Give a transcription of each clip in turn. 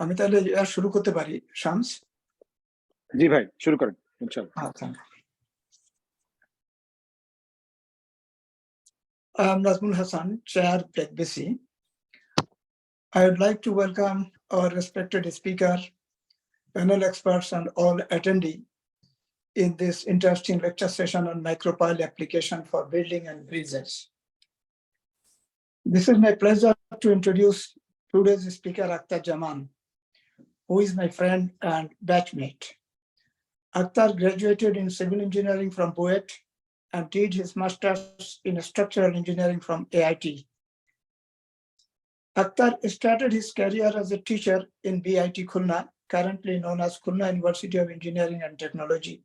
আমি তাহলে শুরু করতে পারি শামস? জি ভাই, শুরু করেন ইনশাআল্লাহ। আচ্ছা, I am Nazmul Hassan, Chair BECBC. I would like to welcome our respected speaker, panel experts, and all attendees in this interesting lecture session on micropile application for building and bridges. This is my pleasure to introduce today's speaker, Akhtar Jaman, who is my friend and batchmate. Akhtar graduated in civil engineering from BUET and did his master's in structural engineering from AIT. Akhtar started his career as a teacher in BIT Khulna, currently known as Khulna University of Engineering and Technology,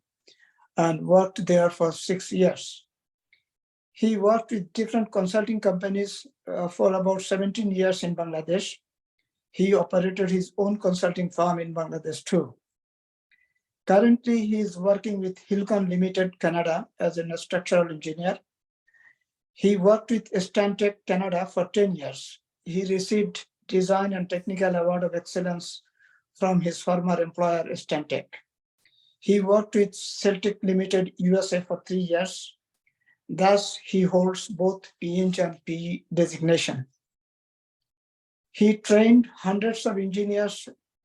and worked there for 6 years. He worked with different consulting companies for about 17 years in Bangladesh. He operated his own consulting firm in Bangladesh too. Currently, he is working with Hilcon Limited, Canada as a structural engineer. He worked with Stantec Canada for 10 years. He received Design and Technical Award of Excellence from his former employer, Stantec. He worked with Celtic Limited, USA for 3 years. Thus, he holds both PEng and PE designation. He trained hundreds of engineers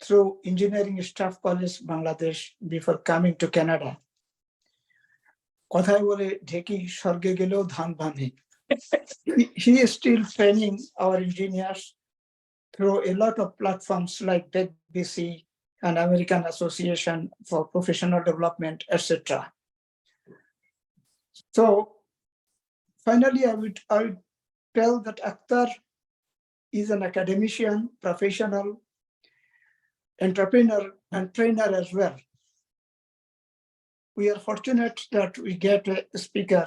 through Engineering Staff College, Bangladesh, before coming to Canada. কথায় বলে ঢেকি স্বর্গে গেলেও ধান ভাঙে। He is still training our engineers through a lot of platforms like BECBC and American Association for Professional Development, etc. So finally, I would tell that Akhtar is an academician, professional, entrepreneur, and trainer as well. We are fortunate that we get a speaker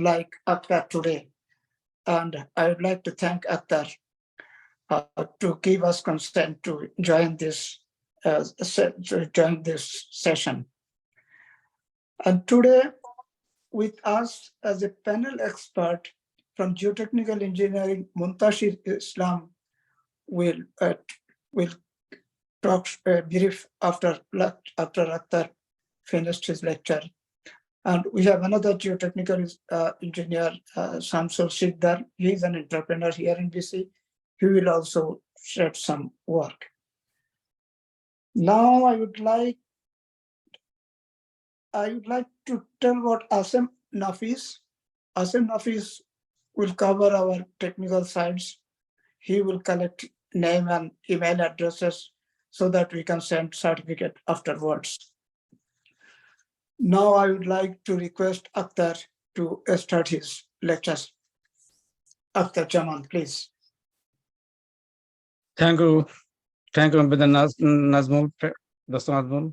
like Akhtar today, and I would like to thank Akhtar to give us consent to join this session. And today, with us as a panel expert from geotechnical engineering, Muntashir Islam will talk brief after Akhtar finished his lecture. And we have another geotechnical engineer, Samsul Siddhar. He is an entrepreneur here in BC. He will also shed some work. Now I would like to tell about Asem Nafis. Asem Nafis will cover our technical sides. He will collect name and email addresses so that we can send certificate afterwards. Now I would like to request Akhtar to start his lectures. Akhtar Jaman, please. Thank you, Mr. Nazmul, Dr. Nazmul.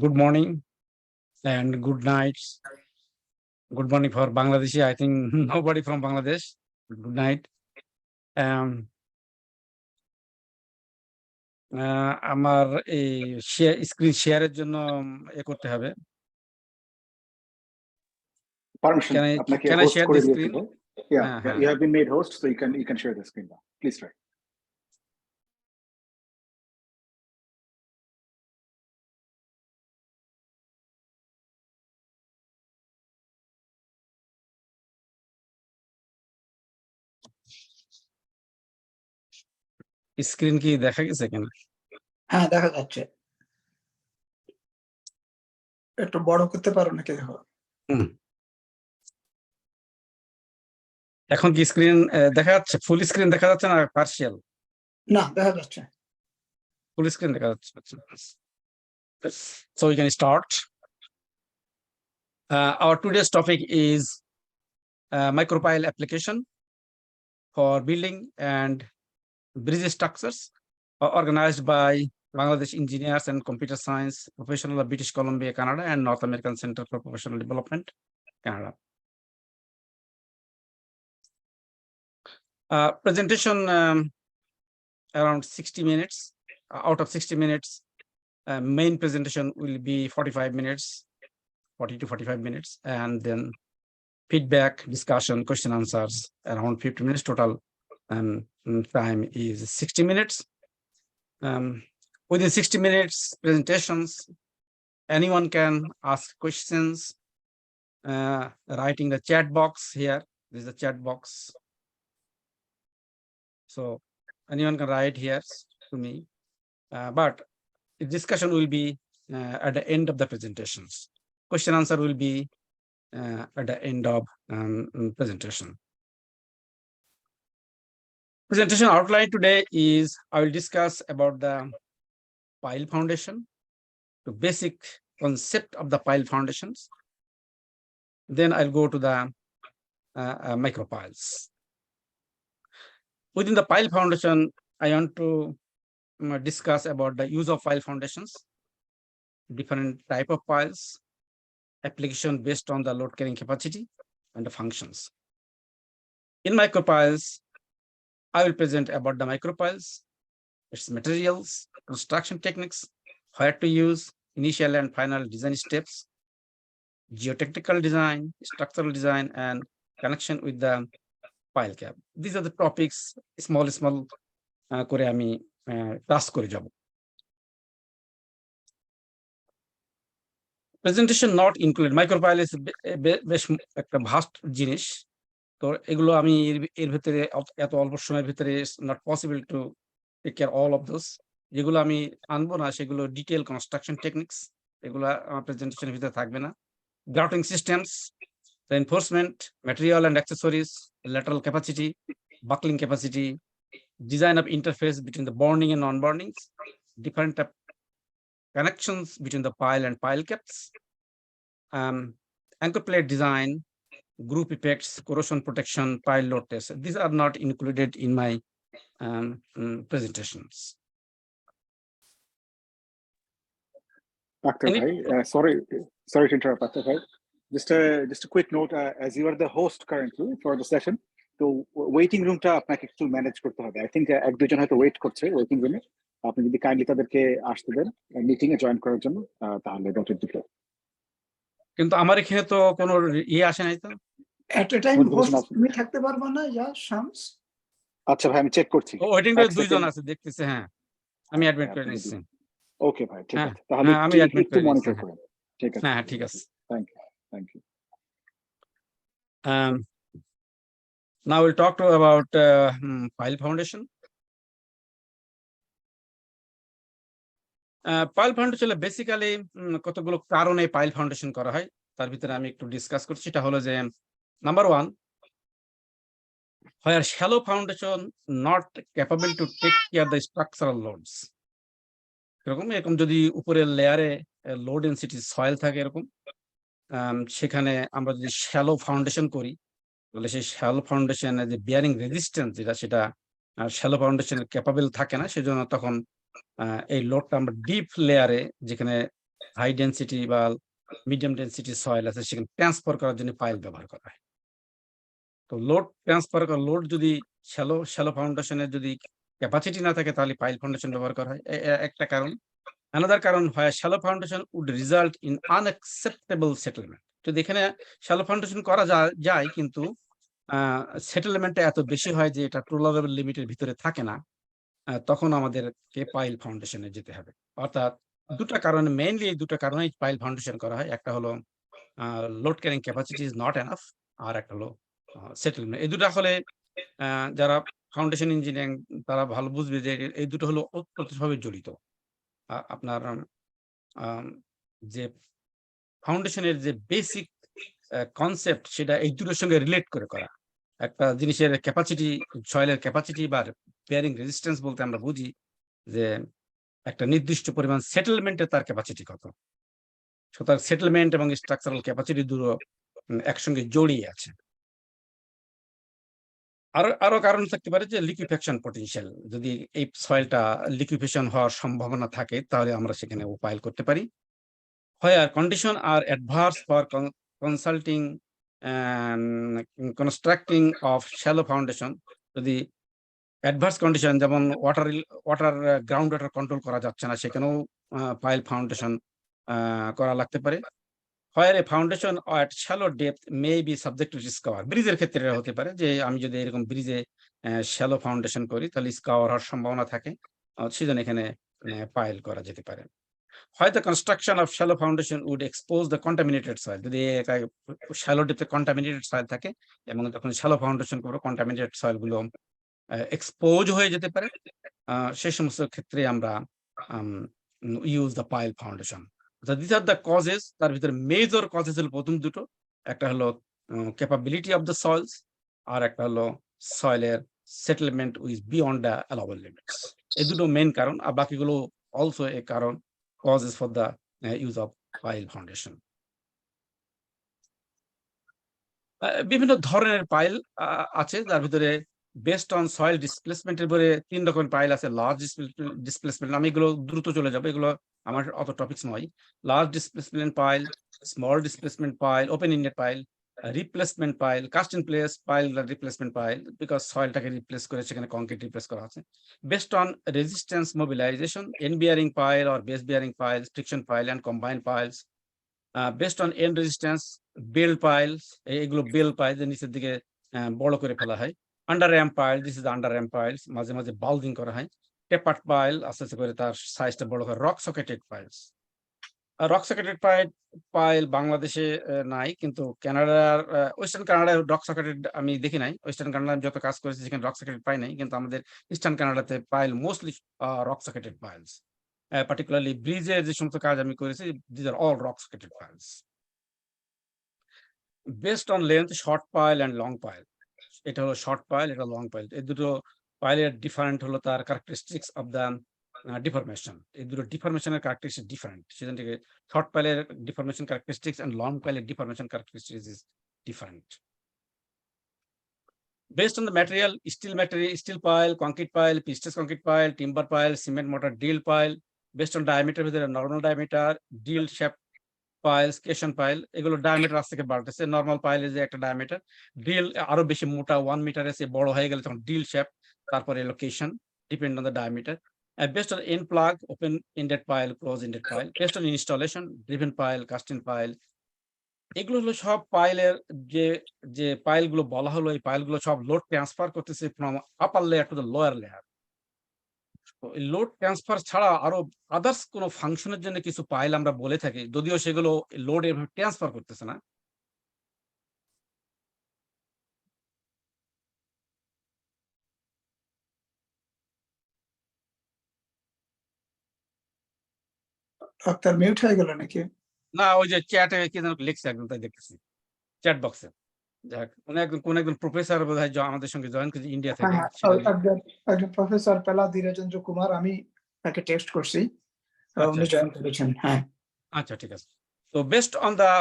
Good morning and good night. Good morning for Bangladeshi. I think nobody from Bangladesh. Good night. আমার এই screen শেয়ারের জন্য করতে হবে। Permission. Can I share the screen? Yeah, you have been made host, so you can share the screen now. Please try. Screen কি দেখা গেছে কেন? হ্যাঁ, দেখা যাচ্ছে। একটু বড় করতে পারো নাকি? দেখো। এখন কি স্ক্রিন দেখা যাচ্ছে? ফুল স্ক্রিন দেখা যাচ্ছে না পার্শিয়াল? না, দেখা যাচ্ছে। ফুল স্ক্রিন দেখা যাচ্ছে। So we can start. Our today's topic is micropile application for building and bridge structures organized by Bangladesh Engineers and Computer Science Professional of British Columbia, Canada, and North American Center for Professional Development, Canada. Presentation around 60 minutes. Out of 60 minutes, main presentation will be 45 minutes, 40 to 45 minutes, and then feedback, discussion, question, answers around 50 minutes total, time is 60 minutes. Within 60 minutes presentations, anyone can ask questions, writing the chat box here. This is the chat box. So anyone can write here to me, but the discussion will be at the end of the presentations. Question answer will be at the end of presentation. Presentation outline today is I will discuss about the pile foundation, the basic concept of the pile foundations. Then I'll go to the micropiles. Within the pile foundation, I want to discuss about the use of pile foundations, different type of piles, application based on the load carrying capacity and the functions. In micropiles, I will present about the micropiles, its materials, construction techniques, where to use, initial and final design steps, geotechnical design, structural design, and connection with the pile cap. These are the topics, small করে আমি task করে যাব। Presentation not included. Micropile is বেশ একটা vast জিনিস, তো এগুলো আমি এর ভিতরে এত অল্প সময়ের ভিতরে not possible to take care all of those. যেগুলো আমি আনবো না সেগুলো ডিটেল কনস্ট্রাকশন টেকনিক্স, এগুলো আমার প্রেজেন্টেশনের ভিতরে থাকবে না। Grouting systems, reinforcement, material and accessories, lateral capacity, buckling capacity, design of interface between the bonding and non-bondings, different connections between the pile and pile caps, anchor plate design, group effects, corrosion protection, pile load test. These are not included in my presentations. Dr. Bhai, sorry to interrupt, Dr. Bhai. Just a quick note, as you are the host currently for the session, তো waiting রুমটা আপনাকে একটু manage করতে হবে। I think এক দুজন হয়তো wait করছে ওয়েটিং রুমে, আপনি যদি কাইন্ডলি তাদেরকে আসতে দেন মিটিং এ জয়েন করার জন্য, তাহলে ডক্টর দিকে। কিন্তু আমার এখানে তো কোনো আসে নাই তো। এট এ টাইম হোস্ট তুমি থাকতে পারবে না, শামস? আচ্ছা ভাই, আমি চেক করছি। ওয়েটিং রুমে দুইজন আছে দেখতেছি। হ্যাঁ, আমি অ্যাডমিট করে নিচ্ছি। ওকে ভাই, ঠিক আছে, তাহলে আমি অ্যাডমিট একটু মনিটর করুন। ঠিক আছে, হ্যাঁ ঠিক আছে। Thank you. Now we'll talk about pile foundation. Pile foundation basically কতগুলো কারণে পাইল ফাউন্ডেশন করা হয়, তার ভিতরে আমি একটু ডিসকাস করছি। এটা হলো যে number 1, where shallow foundation not capable to take care the structural loads. এরকম যদি উপরের লেয়ারে লো ডেনসিটি সয়েল থাকে এরকম, সেখানে আমরা যদি শ্যালো ফাউন্ডেশন করি তাহলে সেই শ্যালো ফাউন্ডেশনের যে বিয়ারিং রেজিস্ট্যান্স সেটা শ্যালো ফাউন্ডেশনের ক্যাপাবল থাকে না। সেজন্য তখন এই লোডটা আমরা ডিপ লেয়ারে, যেখানে হাই ডেনসিটি বা মিডিয়াম ডেনসিটি সয়েল আছে, সেখানে ট্রান্সফার করার জন্য পাইল ব্যবহার করা হয়। তো লোড ট্রান্সফার করা, লোড যদি শ্যালো ফাউন্ডেশনের যদি ক্যাপাসিটি না থাকে তাহলে পাইল ফাউন্ডেশন ব্যবহার করা হয়, একটা কারণ। Another কারণ হয় shallow foundation would result in unacceptable settlement. যদি এখানে shallow foundation করা যায় কিন্তু সেটেলমেন্টটা এত বেশি হয় যে এটা টলারেবল লিমিটের ভিতরে থাকে না, তখন আমাদেরকে পাইল ফাউন্ডেশনে যেতে হবে। অর্থাৎ দুটো কারণে, মেইনলি এই দুটো কারণেই পাইল ফাউন্ডেশন করা হয়। একটা হলো load carrying capacity is not enough, আর একটা হলো সেটেলমেন্ট। এই দুটো হলে যারা ফাউন্ডেশন ইঞ্জিনিয়ারিং তারা ভালো বুঝবে যে এই দুটো হলো ওতপ্রোতভাবে জড়িত। আপনার যে ফাউন্ডেশনের যে বেসিক কনসেপ্ট সেটা এই দুটোর সঙ্গে রিলেট করে করা। একটা জিনিসের ক্যাপাসিটি, সয়েলের ক্যাপাসিটি বা বেয়ারিং রেজিস্ট্যান্স বলতে আমরা বুঝি যে একটা নির্দিষ্ট পরিমাণ সেটেলমেন্টে তার ক্যাপাসিটি কত। সুতরাং সেটেলমেন্ট এবং স্ট্রাকচারাল ক্যাপাসিটি দুটো একসঙ্গে জড়িয়ে আছে। আরো কারণ থাকতে পারে যে লিকুইফ্যাকশন পটেনশিয়াল, যদি এই সয়েলটা লিকুইফিকেশন হওয়ার সম্ভাবনা থাকে তাহলে আমরা সেখানে পাইল করতে পারি। where condition are adverse for constructing of shallow foundation, যদি অ্যাডভার্স কন্ডিশন যেমন ওয়াটার গ্রাউন্ড ওয়াটার কন্ট্রোল করা যাচ্ছে না, সেখানেও পাইল ফাউন্ডেশন করা লাগতে পারে। where a foundation at shallow depth may be subject to scour. ব্রিজের ক্ষেত্রে হতে পারে যে আমি যদি এরকম ব্রিজে শ্যালো ফাউন্ডেশন করি তাহলে স্কাওয়ার হওয়ার সম্ভাবনা থাকে, সেজন্য এখানে পাইল করা যেতে পারে। Why the construction of shallow foundation would expose the contaminated soil, যদি shallow depth contaminated soil থাকে এবং যখন shallow foundation করো contaminated soil গুলো এক্সপোজ হয়ে যেতে পারে, সেই সমস্ত ক্ষেত্রে আমরা use the pile foundation. This are the causes, তার ভিতরে মেজর কজেস হলো প্রথম দুটো, একটা হলো ক্যাপাবিলিটি অফ দ্য সয়েলস, আর একটা হলো সয়েলের settlement was beyond the allowable limits. এই দুটো মেইন কারণ, আর বাকিগুলো অলসো এ কারণ, causes for the use of pile foundation. বিভিন্ন ধরনের পাইল আছে, যার ভিতরে বেসড অন সয়েল ডিসপ্লেসমেন্টের উপরে 3 রকমের পাইল আছে। লার্জ ডিসপ্লেসমেন্ট, আমি এগুলো দ্রুত চলে যাবো, এগুলো আমার অত টপিকস নয়। Large displacement pile, small displacement pile, open ended pile, replacement pile, cast in place pile, replacement pile, because সয়েলটাকে রিপ্লেস করে সেখানে কংক্রিট রিপ্লেস করা আছে। Based on resistance mobilisation, end bearing pile or base bearing piles, friction pile and combined piles. Based on end resistance, bell piles, এগুলো bell pile যে নিচের দিকে বড় করে ফেলা হয়। Under reamed pile, this is under reamed piles, মাঝে মাঝে বাল্ডিং করা হয়। টেপার্ড পাইল, আস্তে আস্তে করে তার সাইজটা বড় হয়। Rock socketed piles, rock socketed pile বাংলাদেশে নাই, কিন্তু কানাডার ওয়েস্টার্ন কানাডায় রক সকেটেড আমি দেখি নাই। ওয়েস্টার্ন কানাডায় যত কাজ করেছি সেখানে রক সকেটেড পাই নাই, কিন্তু আমাদের ইস্টার্ন কানাডাতে pile mostly rock socketed piles. Particularly ব্রিজের যে সমস্ত কাজ আমি করেছি, this are all rock socketed piles. Based on length, short pile and long pile, এটা হলো শর্ট পাইল, এটা লং পাইল। এই দুটো পাইলের ডিফারেন্ট হলো তার ক্যারেক্টারিস্টিক্স অফ দ্য ডিফরমেশন। এই দুটো ডিফরমেশনের ক্যারেক্টারিস্টিক্স ডিফারেন্ট, সেখান থেকে শর্ট পাইলের ডিফরমেশন ক্যারেক্টারিস্টিক্স এন্ড লং পাইলের deformation characteristics is different. Based on the material, steel pile, concrete pile, pistis concrete pile, timber pile, cement mortar drill pile. Based on diameter, whether a normal diameter, drill shaft piles, cation pile, এগুলো diameter আজ থেকে বাড়তেছে। Normal pile এর যে একটা diameter, drill আরো বেশি মোটা 1 মিটার এসে বড় হয়ে গেলে তখন ড্রিল shaft, তারপরে location, depend on the diameter. Based on end plug, open ended pile, close ended pile. Based on installation, driven pile, cast in pile. এগুলো হলো সব পাইলের যে যে পাইলগুলো বলা হলো, এই পাইলগুলো সব লোড ট্রান্সফার করতেছে from upper layer to the lower layer. Load transfer ছাড়া আরো আদার্স কোনো ফাংশনের জন্য কিছু পাইল আমরা বলে থাকি, যদিও সেগুলো লোড এভাবে ট্রান্সফার করতেছে না। ডাক্তার মিউট হয়ে গেল নাকি? না, ওই যে চ্যাটে কি যেন লিখছে একদম, তাই দেখতেছি চ্যাট বক্সে। যাক, কোন একজন প্রফেসর বোধহয় আমাদের সঙ্গে জয়েন করেছে ইন্ডিয়া থেকে। একজন প্রফেসর পেলাদি রাজেন্দ্র কুমার, আমি তাকে টেক্সট করছি, উনি জয়েন করেছেন। হ্যাঁ, আচ্ছা, ঠিক আছে। তো বেসড অন দা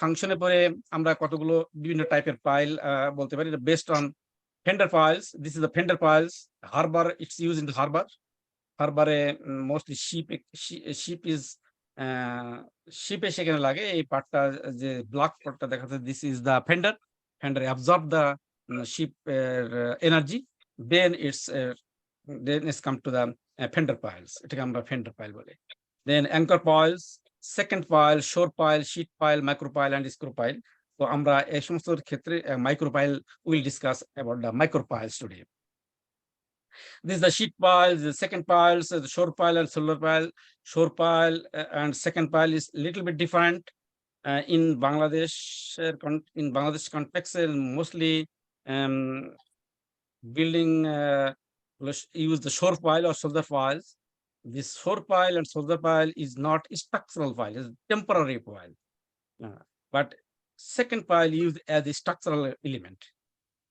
ফাংশনের পরে আমরা কতগুলো বিভিন্ন টাইপের পাইল বলতে পারি। Based on fender piles, this is the fender piles. Harbour, it's use in harbour. হারবারে মোস্টলি শিপে সেখানে লাগে। এই পার্টটা যে ব্ল্যাক পার্টটা দেখা যাচ্ছে, this is the fender. Fender absorb the ship energy, then it's come to the fender piles, এটাকে আমরা ফেন্ডার পাইল বলি। Then anchor piles, second pile, shore pile, sheet pile, micropile and screw pile. তো আমরা এই সমস্ত ক্ষেত্রে micropile will discuss about the micropiles today. This is the sheet pile, the second pile, so the shore pile and solar pile. Shore pile and second pile is little bit different in Bangladesh. In Bangladesh context, mostly building use the shore pile or shoulder piles. This shore pile and shoulder pile is not structural pile; it's temporary pile. But second pile used as a structural element.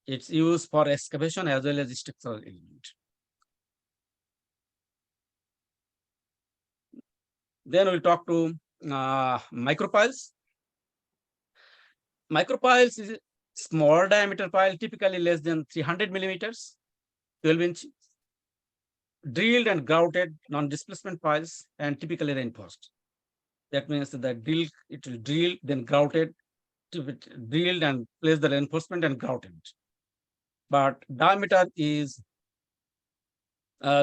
It's used for excavation as well as a structural element. Then we'll talk to micropiles. Micropiles is a small diameter pile, typically less than 300 millimeters, 12 inches, drilled and grouted non-displacement piles, and typically reinforced. That means that it will drill, then grouted, drilled and place the reinforcement and grouted. But diameter is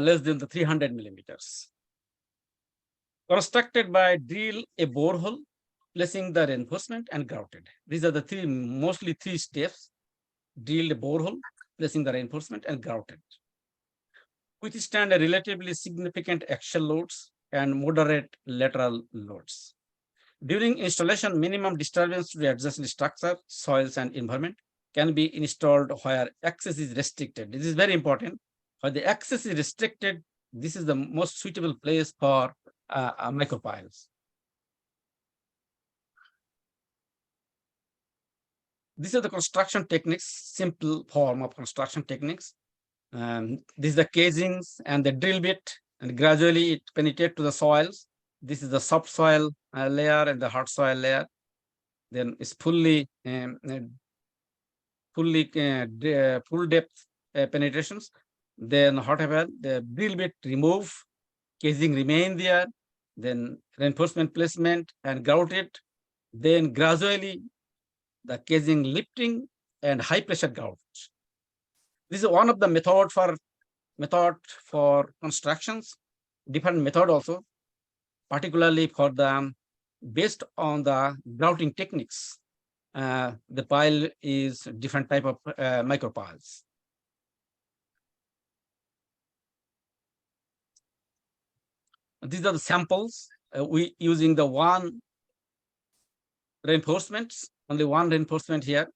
less than the 300 millimeters. Constructed by drill a borehole placing the reinforcement and grouted. These are the mostly three steps: drilled borehole, placing the reinforcement and grouted. Withstand a relatively significant axial loads and moderate lateral loads. During installation, minimum disturbance to the adjacent structure, soils, and environment can be installed where access is restricted. This is very important. Where the access is restricted, this is the most suitable place for micropiles. These are the construction techniques, simple form of construction techniques. This is the casings and the drill bit, and gradually it penetrates to the soils. This is the soft soil layer and the hard soil layer. Then it's full depth penetrations. Then whatever the drill bit remove, casing remain there. Then reinforcement placement and grouted. Then gradually the casing lifting and high pressure grout. This is one of the method for constructions. Different method also, particularly for the based on the grouting techniques. The pile is different type of micropiles. These are the samples. We using the one reinforcements, only one reinforcement here.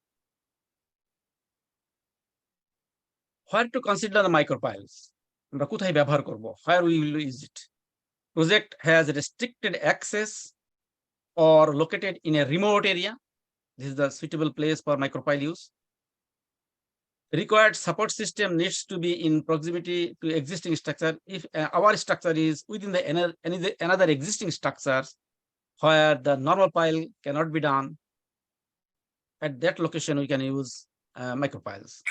Where to consider the micropiles? Where we will use it? Project has restricted access or located in a remote area. This is the suitable place for micropile use. Required support system needs to be in proximity to existing structure. If our structure is within the another existing structures where the normal pile cannot be done, at that location we can use micropiles.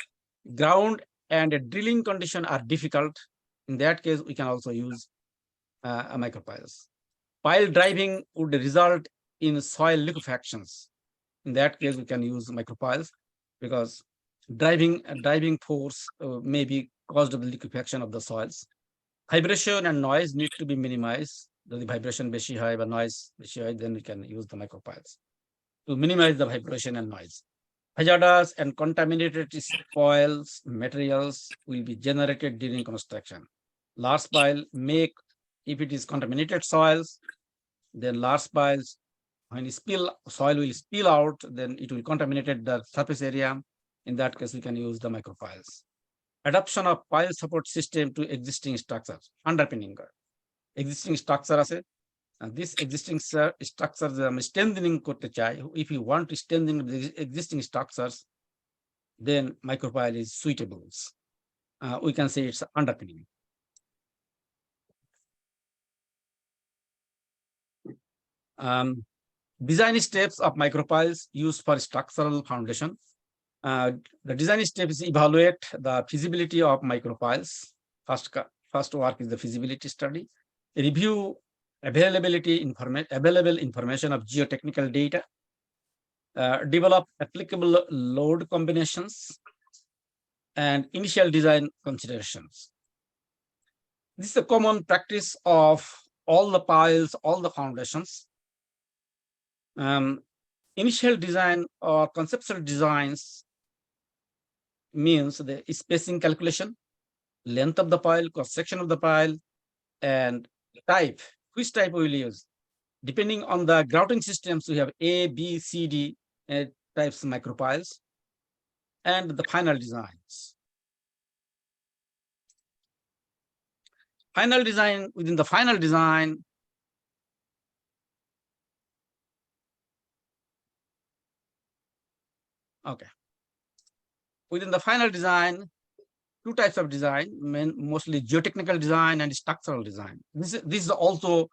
Ground and drilling condition are difficult. In that case, we can also use micropiles. Pile driving would result in soil liquefactions. In that case, we can use micropiles because driving force may be caused by the liquefaction of the soils. Vibration and noise need to be minimized. The vibration beshi high, but noise beshi high, then we can use the micropiles to minimize the vibration and noise. Hazardous and contaminated spoils materials will be generated during construction. Large pile if it is contaminated soils, then large piles, when soil will spill out, then it will contaminate the surface area. In that case, we can use the micropiles. Adoption of pile support system to existing structures. Underpinning existing structure আছে. This existing structures strengthening করতে চাই. If you want to strengthen the existing structures, then micropile is suitable. We can say it's underpinning. Design steps of micropiles used for structural foundation. The design step is evaluate the feasibility of micropiles. First work is the feasibility study. Review available information of geotechnical data. Develop applicable load combinations and initial design considerations. This is a common practice of all the piles, all the foundations. Initial design or conceptual designs means the spacing calculation, length of the pile, cross-section of the pile, and type. Which type we will use? Depending on the grouting systems, we have A, B, C, D types of micropiles, and the final designs. Within the final design, okay. Within the final design, two types of design, mostly geotechnical design and structural design. This is also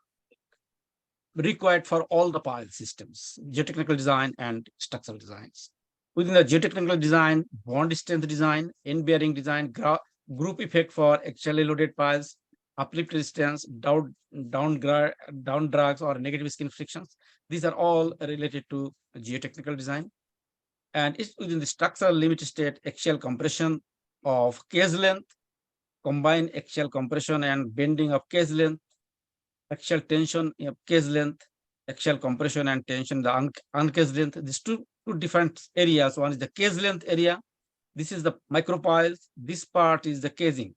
required for all the pile systems, geotechnical design and structural designs. Within the geotechnical design, bond strength design, end bearing design, group effect for axially loaded piles, uplift resistance, down drags or negative skin frictions. These are all related to geotechnical design. And it's within the structural limit state, axial compression of case length, combined axial compression and bending of case length, axial tension of case length, axial compression and tension, the uncased length. These two different areas. One is the case length area. This is the micropiles. This part is the casing.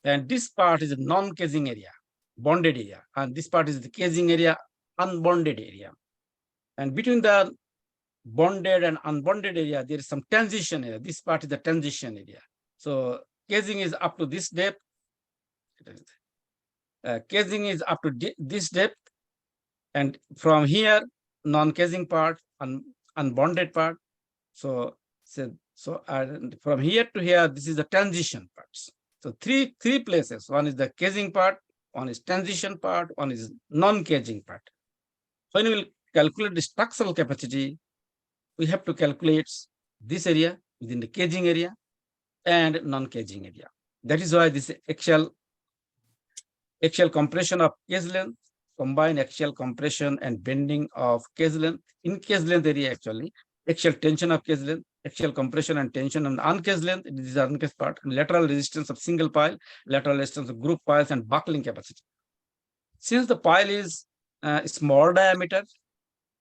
And this part is a non-casing area, bonded area. And this part is the casing area, unbonded area. And between the bonded and unbonded area, there is some transition area. This part is the transition area. So casing is up to this depth. Casing is up to this depth. And from here, non-casing part, unbonded part. So from here to here, this is the transition parts. So three places. One is the casing part, one is transition part, one is non-casing part. When we will calculate the structural capacity, we have to calculate this area within the casing area and non-casing area. That is why this axial compression of case length, combined axial compression and bending of case length, in case length area actually, axial tension of case length, axial compression and tension on the uncased length, this is the uncased part, lateral resistance of single pile, lateral resistance of group piles, and buckling capacity. Since the pile is small diameter,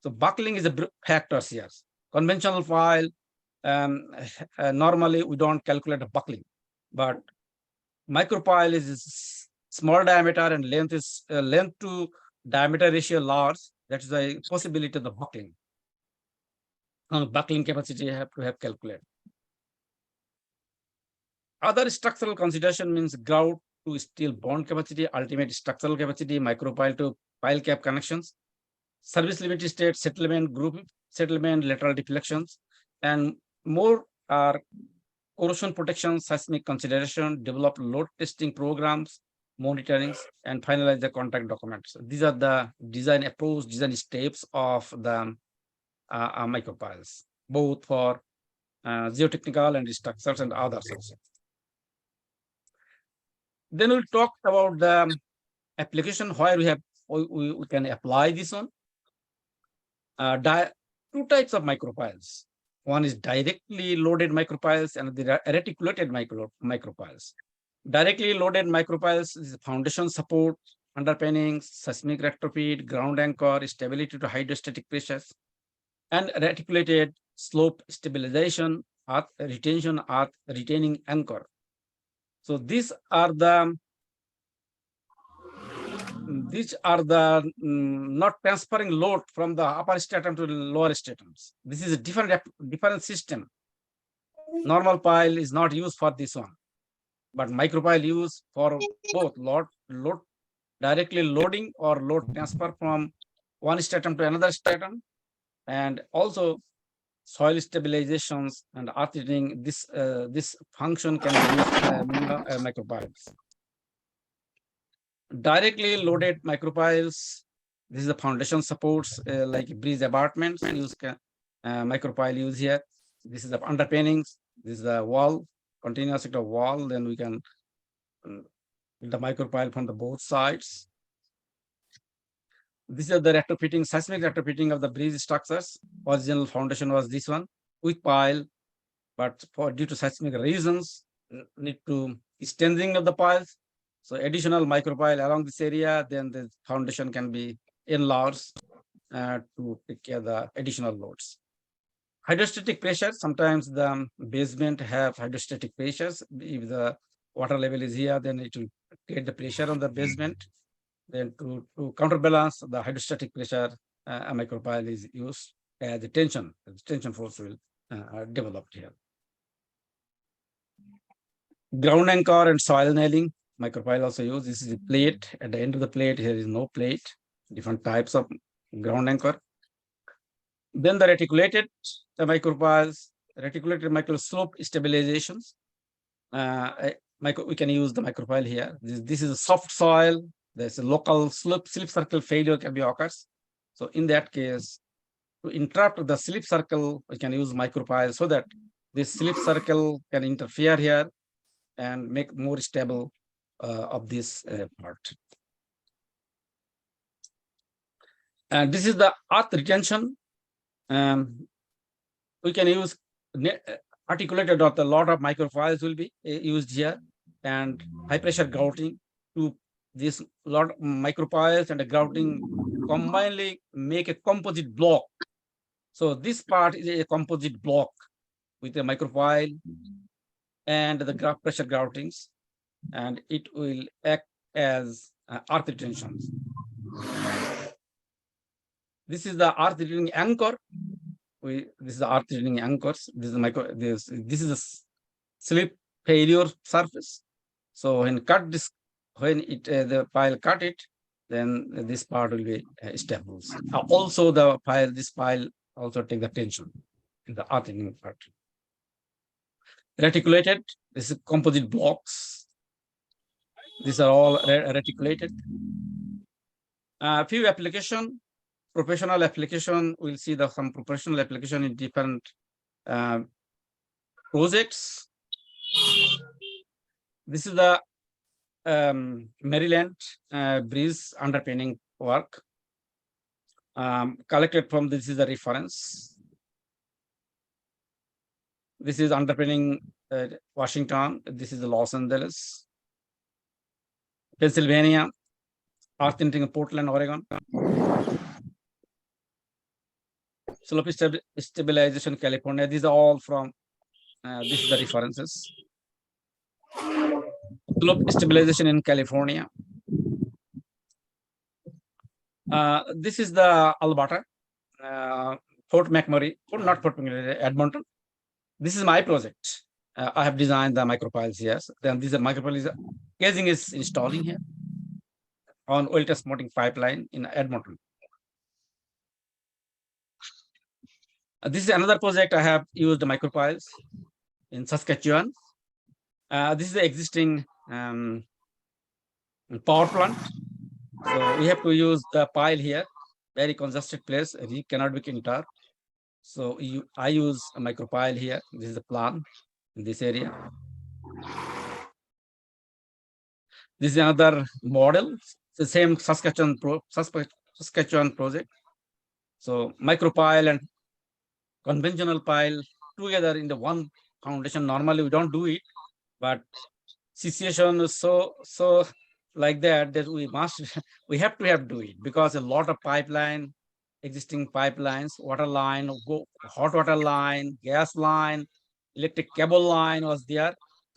so buckling is a factor here. Conventional pile, normally we don't calculate the buckling, but micropile is small diameter and length is length to diameter ratio large. That is the possibility of the buckling. Buckling capacity you have to have calculated. Other structural consideration means grout to steel bond capacity, ultimate structural capacity, micropile to pile cap connections, service limited state, settlement, group settlement, lateral deflections, and more are corrosion protection, seismic consideration, develop load testing programs, monitorings, and finalize the contract documents. These are the design approach, design steps of the micropiles, both for geotechnical and structures and others also. Then we'll talk about the application where we can apply this one. Two types of micropiles. One is directly loaded micropiles and the reticulated micropiles. Directly loaded micropiles is foundation support, underpinnings, seismic retrofit, ground anchor, stability to hydrostatic pressures, and reticulated slope stabilization, earth retention, earth retaining anchor. So these are the not transferring load from the upper stratum to the lower stratums. This is a different system. Normal pile is not used for this one, but micropile used for both load directly loading or load transfer from one stratum to another stratum, and also soil stabilizations and earth retaining. This function can be used micropiles. Directly loaded micropiles, this is the foundation supports like bridge abutments, use micropile use here. This is the underpinnings, this is the wall, continuous sector wall, then we can the micropile from the both sides. This is the retrofitting, seismic retrofitting of the bridge structures. Original foundation was this one with pile, but due to seismic reasons, need to extending of the piles. So additional micropile along this area, then the foundation can be enlarged to take care of the additional loads. Hydrostatic pressure, sometimes the basement have hydrostatic pressures. If the water level is here, then it will create the pressure on the basement. Then to counterbalance the hydrostatic pressure, a micropile is used. The tension force will develop here. Ground anchor and soil nailing, micropile also used. This is a plate. At the end of the plate, here is no plate. Different types of ground anchor. Then the reticulated micropiles, reticulated micro slope stabilizations. We can use the micropile here. This is a soft soil. There's a local slip circle failure can be occurs. So in that case, to interrupt the slip circle, we can use micropile so that this slip circle can interfere here and make more stable of this part. And this is the earth retention. We can use articulated a lot of micropiles will be used here, and high pressure grouting to this lot of micropiles and the grouting combinedly make a composite block. So this part is a composite block with a micropile and the pressure groutings, and it will act as earth retentions. This is the earth retaining anchor. This is the earth retaining anchors. This is this is a slip failure surface. So when cut this, when it the pile cut it, then this part will be established. Also, this pile also take the tension in the earth retaining part. Reticulated. This is composite blocks. These are all reticulated. Few application, professional application. We'll see some professional application in different projects. This is the Maryland bridge underpinning work. Collected from this is the reference. This is underpinning Washington. This is the Los Angeles, Pennsylvania, earth entering Portland, Oregon. Slope stabilization, California. These are all from, this is the references. Slope stabilization in California. This is the Alberta, Fort McMurray, not Fort McMurray, Edmonton. This is my project. I have designed the micropiles here. Then this is micropile casing is installing here on oil transporting pipeline in Edmonton. This is another project I have used the micropiles in Saskatchewan. This is the existing power plant. So we have to use the pile here, very congested place. It cannot be entered. So I use a micropile here. This is the plan in this area. This is another model. It's the same Saskatchewan project. So micropile and conventional pile together in the one foundation. Normally we don't do it, but situation is so like that we have to do it, because a lot of pipeline, existing pipelines, water line, hot water line, gas line, electric cable line was there.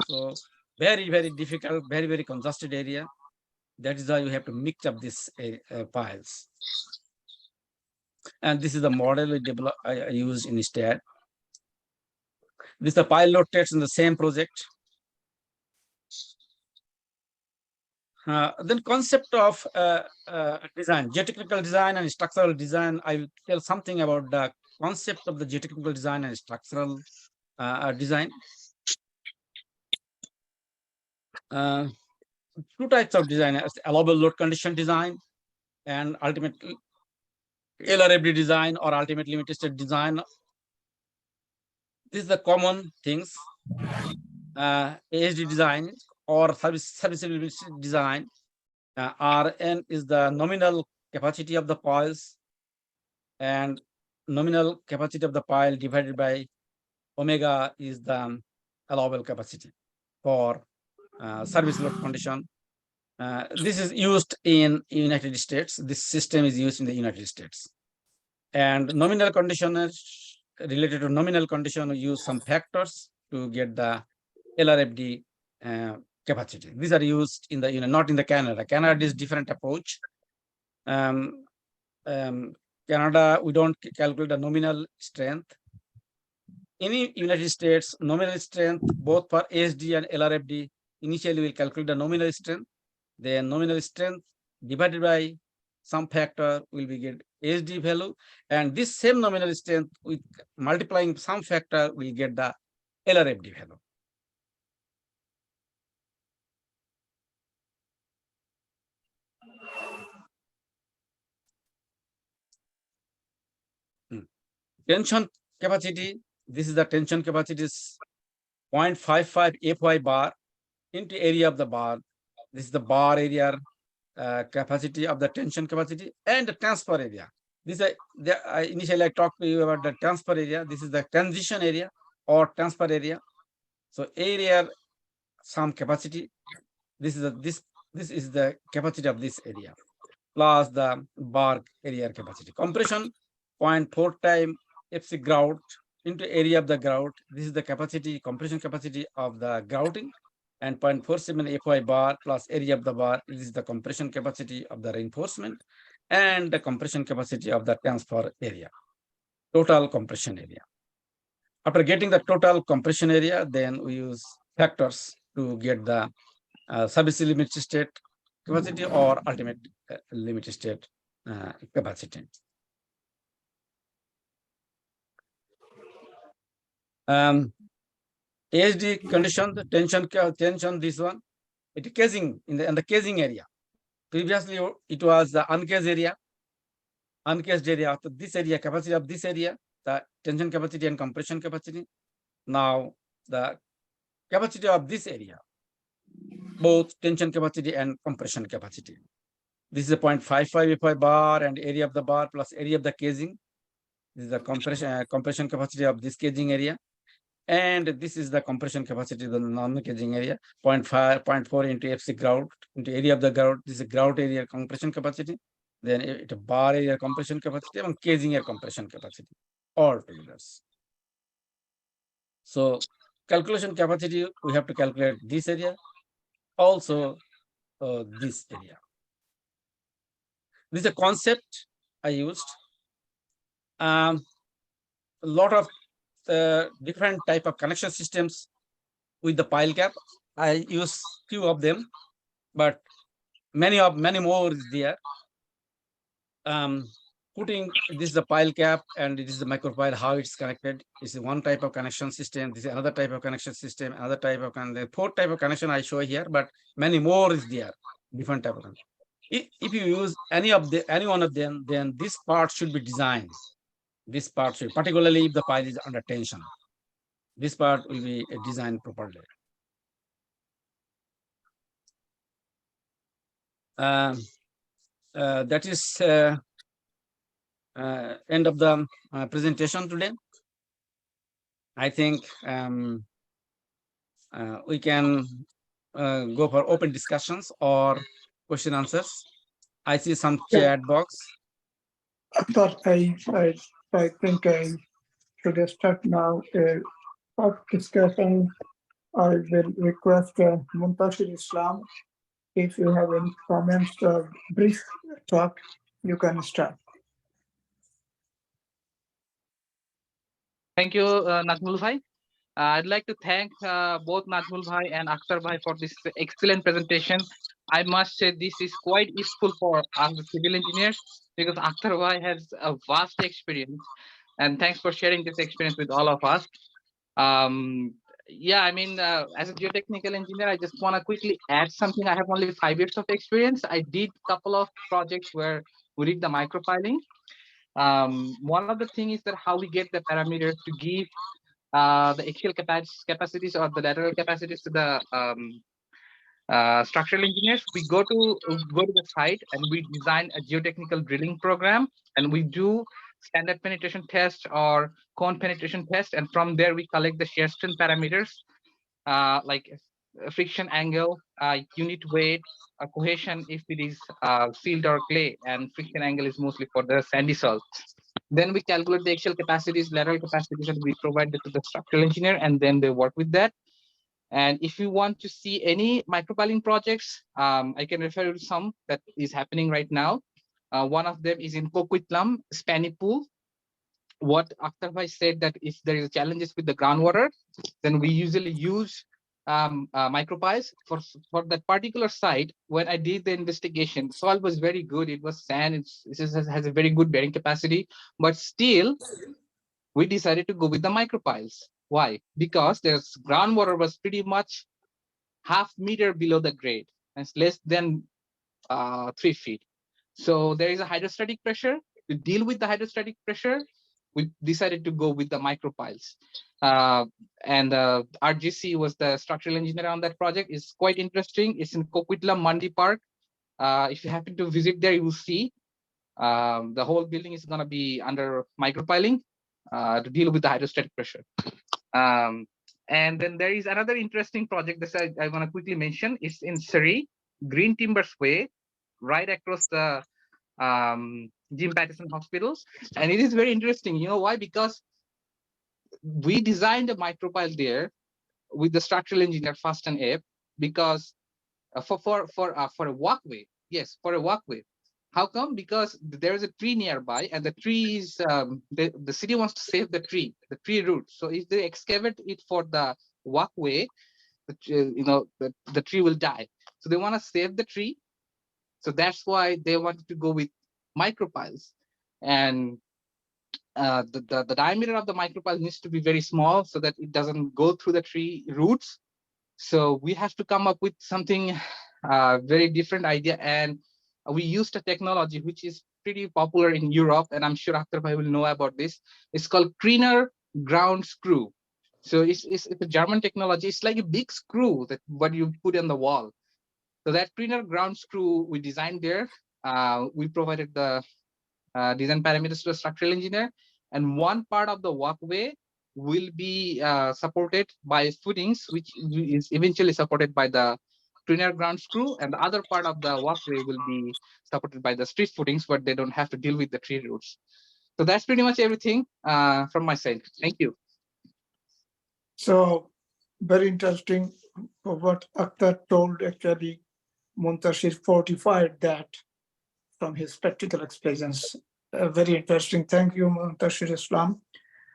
So very, very difficult, very, very congested area. That is why you have to mix up these piles. And this is the model I used instead. This is the pile load test in the same project. Then concept of design, geotechnical design and structural design. I will tell something about the concept of the geotechnical design and structural design. Two types of design: allowable load condition design and ultimately LRFD design or ultimate limit state design. This is the common things. ASD design or serviceability design. Rn is the nominal capacity of the piles, and nominal capacity of the pile divided by omega is the allowable capacity for service load condition. This is used in United States. This system is used in the United States. And nominal conditioners, related to nominal condition, we use some factors to get the LRFD capacity. These are used in the not in the Canada. Canada is different approach. Canada, we don't calculate the nominal strength. In United States, nominal strength both for ASD and LRFD, initially we'll calculate the nominal strength. Then nominal strength divided by some factor will be get ASD value, and this same nominal strength with multiplying some factor will get the LRFD value. Tension capacity. This is the tension capacity is 0.55 FY bar into area of the bar. This is the bar area capacity of the tension capacity and the transfer area. This initially I talked to you about the transfer area. This is the transition area or transfer area. So area some capacity. This is this This is the capacity of this area plus the bark area capacity. Compression 0.4 time FC grout into area of the grout. This is the capacity, compression capacity of the grouting, and 0.47 FY bar plus area of the bar. This is the compression capacity of the reinforcement and the compression capacity of the transfer area, total compression area. After getting the total compression area, then we use factors to get the subsea limit state capacity or ultimate limit state capacity. ASD condition, the tension, this one, it casing in the casing area. Previously, it was the uncased area, uncased area. So this area, capacity of this area, the tension capacity and compression capacity. Now the capacity of this area, both tension capacity and compression capacity. This is a 0.55 FI bar and area of the bar plus area of the casing. This is the compression capacity of this casing area. And this is the compression capacity of the non-casing area, 0.4 into FC grout into area of the grout. This is a grout area compression capacity. Then it a bar area compression capacity and casing area compression capacity, all together. So calculation capacity, we have to calculate this area, also this area. This is a concept I used. A lot of different type of connection systems with the pile cap. I use few of them, but many more is there. Putting this is the pile cap and it is the micropile, how it's connected. This is one type of connection system. This is another type of connection system, another type of the fourth type of connection I show here, but many more is there, different type of connection. If you use any one of them, then this part should be designed. This part should, particularly if the pile is under tension, this part will be designed properly. That is end of the presentation today. I think we can go for open discussions or question answers. I see some chat box. But I think I should start now. For discussion, I will request Muntashir Islam. If you have any comments or brief talk, you can start. Thank you, Nazmul Bhai. I'd like to thank both Nazmul Bhai and Akhtar Bhai for this excellent presentation. I must say this is quite useful for us civil engineers because Akhtar Bhai has a vast experience, and thanks for sharing this experience with all of us. Yeah, I mean, as a geotechnical engineer, I just want to quickly add something. I have only 5 years of experience. I did a couple of projects where we did the micropiling. One of the things is that how we get the parameters to give the axial capacities or the lateral capacities to the structural engineers. We go to the site and we design a geotechnical drilling program, and we do standard penetration test or cone penetration test, and from there we collect the shear strength parameters like friction angle, unit weight, cohesion if it is silt or clay, and friction angle is mostly for the sandy soil. Then we calculate the axial capacities, lateral capacities, and we provide it to the structural engineer, and then they work with that. And if you want to see any micropiling projects, I can refer you to some that is happening right now. One of them is in Coquitlam, Spanny Pool. What Akhtar Bhai said that if there is challenges with the groundwater, then we usually use micropiles for that particular site. When I did the investigation, soil was very good. It was sand. It has a very good bearing capacity, but still we decided to go with the micropiles. Why? Because there's groundwater was pretty much half meter below the grade. It's less than 3 feet. So there is a hydrostatic pressure. To deal with the hydrostatic pressure, we decided to go with the micropiles. And RGC was the structural engineer on that project. It's quite interesting. It's in Coquitlam Mandi Park. If you happen to visit there, you will see the whole building is going to be under micropiling to deal with the hydrostatic pressure. And then there is another interesting project that I want to quickly mention. It's in Surrey. Green Timbers Way, right across the Jim Patterson Hospitals. And it is very interesting. You know why? Because we designed a micropile there with the structural engineer Fast and Ape, because for a walkway. Yes, for a walkway. How come? Because there is a tree nearby, and the tree is the city wants to save the tree root. So if they excavate it for the walkway, the tree will die. So they want to save the tree. So that's why they wanted to go with micropiles. And the diameter of the micropile needs to be very small so that it doesn't go through the tree roots. So we have to come up with something very different idea. And we used a technology which is pretty popular in Europe, and I'm sure Akhtar Bhai will know about this. It's called Kriner ground screw. So it's a German technology. It's like a big screw that what you put on the wall. So that Kriner ground screw we designed there. We provided the design parameters to the structural engineer, and one part of the walkway will be supported by footings, which is eventually supported by the Kriner ground screw, and the other part of the walkway will be supported by the street footings, but they don't have to deal with the tree roots. So that's pretty much everything from my side. Thank you. So very interesting what Akhtar told. Actually, Muntashir fortified that from his practical experience. Very interesting. Thank you, Muntashir Islam.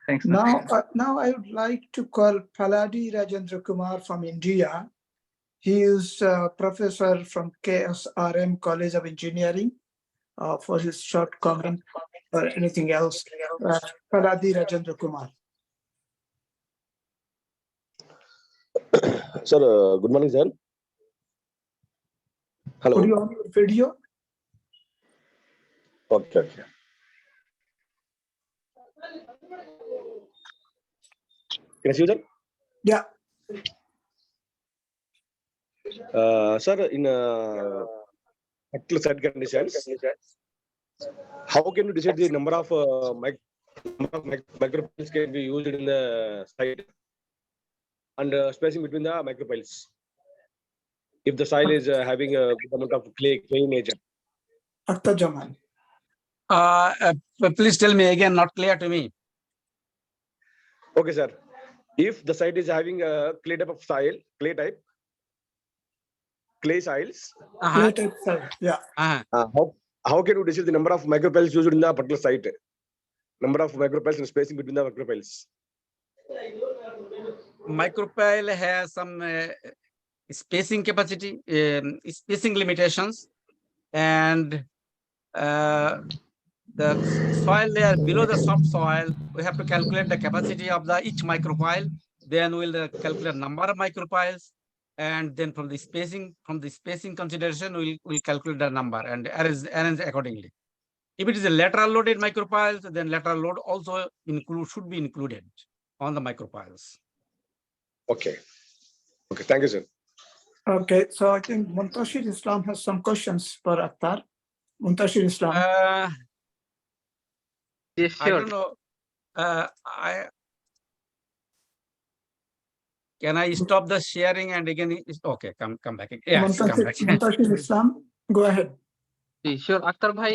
Thanks. Now I would like to call Paladi Rajendra Kumar from India. He is a professor from KSRM College of Engineering for his short comment or anything else. Paladi Rajendra Kumar. Sir, good morning, sir. Hello. Could you on your video? Okay. Can I see you, sir? Yeah. Sir, in particular site conditions, how can you decide the number of micropiles can be used in the site and spacing between the micropiles? If the soil is having a good amount of clay nature. Akhtar Jamal. Please tell me again, not clear to me. Okay, sir. If the site is having a clay type of soil, clay soils, Clay type soil. Yeah. how can you decide the number of micropiles used in the particular site? Number of micropiles and spacing between the micropiles. Micropile has some spacing capacity, spacing limitations, and the soil layer below the soft soil, we have to calculate the capacity of each micropile. Then we'll calculate number of micropiles, and then from the spacing consideration, we'll calculate the number and arrange accordingly. If it is a lateral loaded micropiles, then lateral load also should be included on the micropiles. Okay. Thank you, sir. Okay, so I think Muntashir Islam has some questions for Akhtar. Muntashir Islam. Yes, I don't know. Can I stop the sharing and again? Okay, come back. Yes, come back. Muntashir Islam, go ahead. Sure, Akhtar Bhai,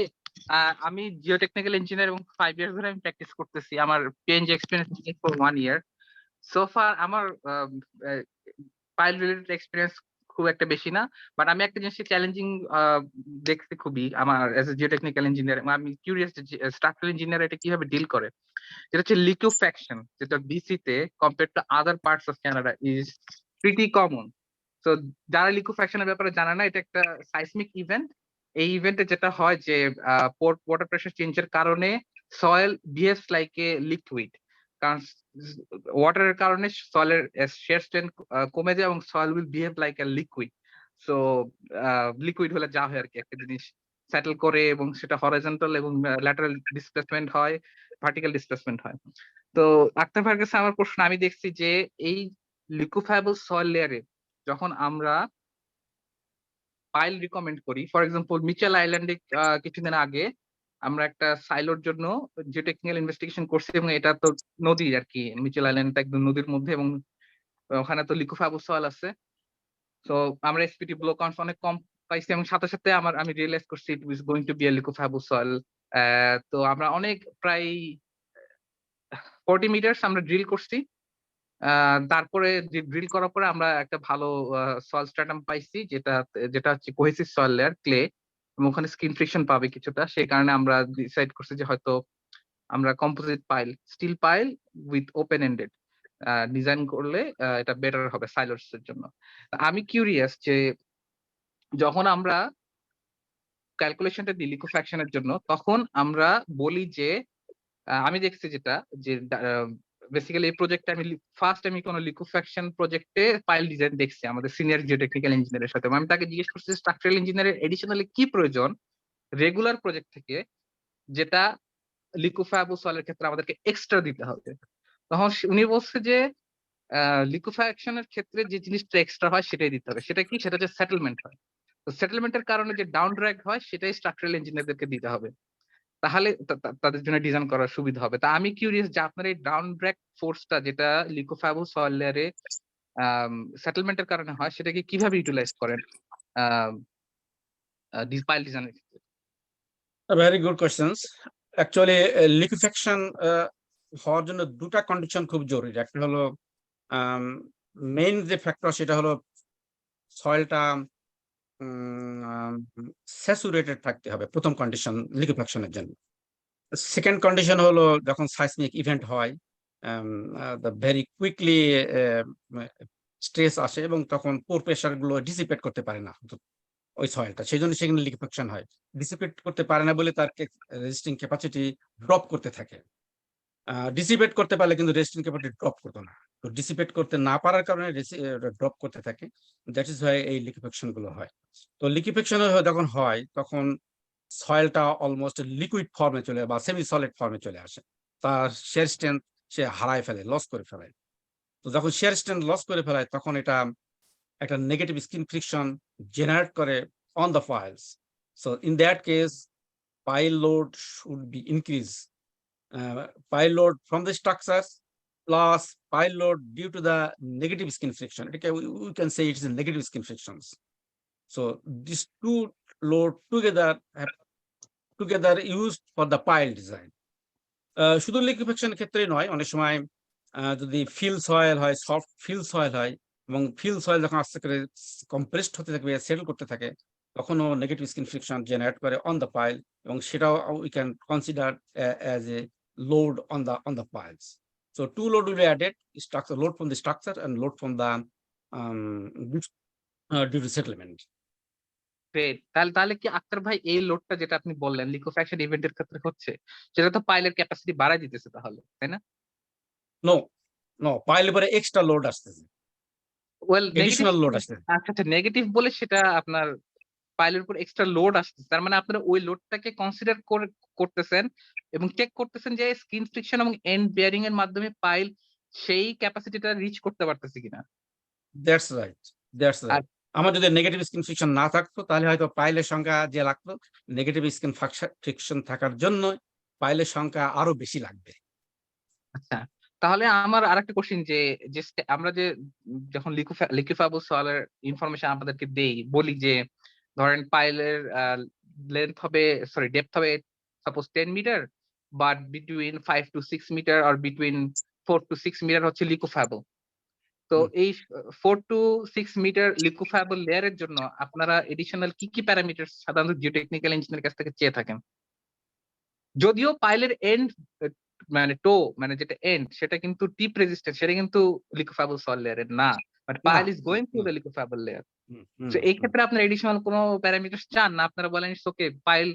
আমি geotechnical engineer এবং 5 years ধরে আমি practice করতেছি। আমার PEng experience for 1 year. So far আমার pile related experience খুব একটা বেশি না, বাট আমি একটা জিনিস চ্যালেঞ্জিং দেখছি খুবই আমার অ্যাজ এ জিওটেকনিক্যাল ইঞ্জিনিয়ার। আমি কিউরিয়াস স্ট্রাকচারাল ইঞ্জিনিয়ার এটা কিভাবে ডিল করে। যেটা হচ্ছে লিকুইফ্যাকশন, যেটা BC তে compare to other parts of Canada is pretty common. তো যারা লিকুইফ্যাকশনের ব্যাপারে জানে না, এটা একটা সাইসমিক ইভেন্ট। এই ইভেন্টে যেটা হয় যে ওয়াটার প্রেশার চেঞ্জের কারণে soil behaves like a liquid, কারণ ওয়াটারের কারণে সয়েলের শেয়ার স্ট্রেন্থ কমে যায় এবং soil will behave like a liquid. So liquid হলে যা হয় আর কি, একটা জিনিস সেটেল করে এবং সেটা হরাইজন্টাল এবং ল্যাটারাল ডিসপ্লেসমেন্ট হয়, ভার্টিক্যাল ডিসপ্লেসমেন্ট হয়। তো আক্তার ভাইয়ের কাছে আমার প্রশ্ন, আমি দেখছি যে এই লিকুইফাইবল সয়েল লেয়ারে যখন আমরা পাইল রিকমেন্ড করি, ফর এক্সাম্পল মিচেল আইল্যান্ডে কিছুদিন আগে আমরা একটা সাইলোর জন্য জিওটেকনিক্যাল ইনভেস্টিগেশন করছি, এবং এটা তো নদী আর কি, মিচেল আইল্যান্ডটা একদম নদীর মধ্যে এবং ওখানে তো লিকুইফাইবল সয়েল আছে। তো আমরা এসপিটি ব্লো কাউন্টস অনেক কম পাইছি এবং সাথে সাথে আমি রিয়েলাইজ করছি it is going to be a liquefiable soil. তো আমরা অনেক প্রায় 40 মিটার আমরা ড্রিল করছি। তারপরে ড্রিল করার পরে আমরা একটা ভালো সয়েল স্ট্র্যাটাম পাইছি, যেটা হচ্ছে কোহেসিভ সয়েল লেয়ার ক্লে, এবং ওখানে স্কিন ফ্রিকশন পাবে কিছুটা। সেই কারণে আমরা ডিসাইড করছি যে হয়তো আমরা composite pile, steel pile with open ended design করলে এটা বেটার হবে সাইলোস এর জন্য। আমি কিউরিয়াস যে যখন আমরা ক্যালকুলেশনটা দিই লিকোফ্যাকশনের জন্য, তখন আমরা বলি যে আমি দেখছি যেটা যে বেসিক্যালি এই প্রজেক্টে আমি কোনো লিকোফ্যাকশন প্রজেক্টে পাইল ডিজাইন দেখছি আমাদের সিনিয়র জিওটেকনিক্যাল ইঞ্জিনিয়ারের সাথে। আমি তাকে জিজ্ঞেস করছি স্ট্রাকচারাল ইঞ্জিনিয়ারের এডিশনালি কি প্রয়োজন রেগুলার প্রজেক্ট থেকে, যেটা লিকোফ্যাবল সয়েলের ক্ষেত্রে আমাদেরকে এক্সট্রা দিতে হবে। তখন উনি বলছে যে লিকোফ্যাকশনের ক্ষেত্রে যে জিনিসটা এক্সট্রা হয় সেটাই দিতে হবে। সেটা কি? সেটা হচ্ছে সেটেলমেন্ট হয়। তো সেটেলমেন্টের কারণে যে ডাউন ড্র্যাগ হয় সেটাই স্ট্রাকচারাল ইঞ্জিনিয়ারদেরকে দিতে হবে, তাহলে তাদের জন্য ডিজাইন করার সুবিধা হবে। তা আমি কিউরিয়াস যে আপনার এই ডাউন ড্র্যাগ ফোর্সটা যেটা লিকোফ্যাবল সয়েল লেয়ারে সেটেলমেন্টের কারণে হয়, সেটাকে কিভাবে ইউটিলাইজ করেন পাইল ডিজাইনের ক্ষেত্রে? Very good questions. Actually liquefaction হওয়ার জন্য দুটা কন্ডিশন খুব জরুরি। একটা হলো মেইন যে ফ্যাক্টর, সেটা হলো সয়েলটা স্যাচুরেটেড থাকতে হবে, প্রথম কন্ডিশন লিকুইফ্যাকশনের জন্য। সেকেন্ড কন্ডিশন হলো যখন সাইসমিক ইভেন্ট হয়, ভেরি কুইকলি স্ট্রেস আসে এবং তখন পোর প্রেশার গুলো ডিসিপেট করতে পারে না ওই সয়েলটা, সেই জন্য সেখানে লিকুইফ্যাকশন হয়। ডিসিপেট করতে পারে না বলে তার রেজিস্টিং ক্যাপাসিটি ড্রপ করতে থাকে। ডিসিপেট করতে পারলে কিন্তু রেজিস্টিং ক্যাপাসিটি ড্রপ করতো না। তো ডিসিপেট করতে না পারার কারণে ড্রপ করতে থাকে। দ্যাট ইজ হোয়াই এই লিকুইফ্যাকশন গুলো হয়। তো লিকুইফ্যাকশন যখন হয় তখন সয়েলটা অলমোস্ট লিকুইড ফর্মে চলে বা সেমি সলিড ফর্মে চলে আসে। তার শেয়ার স্ট্রেংথ সে হারায় ফেলে, লস করে ফেলে। তো যখন শেয়ার স্ট্রেংথ লস করে ফেলায় তখন এটা একটা নেগেটিভ স্কিন ফ্রিকশন জেনারেট করে on the piles. So in that case, pile load should be increased. Pile load from the structures plus pile load due to the negative skin friction. Okay, we can say it is a negative skin frictions. So these two load together used for the pile design. শুধু liquefaction ক্ষেত্রে নয়, অনেক সময় যদি feel soil হয়, soft feel soil হয়, এবং feel soil যখন আস্তে করে কম্প্রেসড হতে থাকবে, সেটেল করতে থাকে, তখনও নেগেটিভ স্কিন ফ্রিকশন জেনারেট করে অন দ্য পাইল, এবং সেটাও we can consider as a load on the piles. So two load will be added, structure load from the structure and load from the due to settlement. Great. তাহলে কি আক্তার ভাই এই লোডটা যেটা আপনি বললেন লিকোফ্যাকশন ইভেন্টের ক্ষেত্রে হচ্ছে, সেটা তো পাইলের ক্যাপাসিটি বাড়ায় দিতেছে তাহলে, তাই না? নো, পাইলের পরে এক্সট্রা লোড আসতেছে, ওয়েল নেগেটিভ। এডিশনাল লোড আসতেছে। আচ্ছা, নেগেটিভ বলে সেটা আপনার পাইলের উপর এক্সট্রা লোড আসতেছে, তার মানে আপনারা ওই লোডটাকে কনসিডার করতেছেন এবং চেক করতেছেন যে স্কিন ফ্রিকশন এবং এন্ড বেয়ারিং এর মাধ্যমে পাইল সেই ক্যাপাসিটিটা রিচ করতে পারতেছে কিনা। That's right. আমার যদি নেগেটিভ স্কিন ফ্রিকশন না থাকতো তাহলে হয়তো পাইলের সংখ্যা যে লাগতো, নেগেটিভ স্কিন ফ্রিকশন থাকার জন্য পাইলের সংখ্যা আরো বেশি লাগবে। আচ্ছা, তাহলে আমার আরেকটা কোশ্চেন যে আমরা যে যখন লিকুইফাবল সয়েলের ইনফরমেশন আমাদেরকে দেই, বলি যে ধরেন পাইলের লেন্থ হবে, সরি ডেপথ হবে suppose 10 metre, but between 5 to 6 metre আর বিটুইন 4 to 6 মিটার হচ্ছে লিকুইফাবল। তো এই 4 to 6 মিটার লিকুইফাবল লেয়ারের জন্য আপনারা এডিশনাল কি কি প্যারামিটার সাধারণত জিওটেকনিক্যাল ইঞ্জিনিয়ারের কাছ থেকে চেয়ে থাকেন? যদিও পাইলের এন্ড মানে টো মানে যেটা এন্ড সেটা কিন্তু টিপ রেজিস্ট্যান্স, সেটা কিন্তু লিকুইফাবল সয়েল লেয়ারের না, but pile is going through the liquefiable layer. So এই ক্ষেত্রে আপনারা এডিশনাল কোনো প্যারামিটার চান না? আপনারা বলেন ওকে পাইল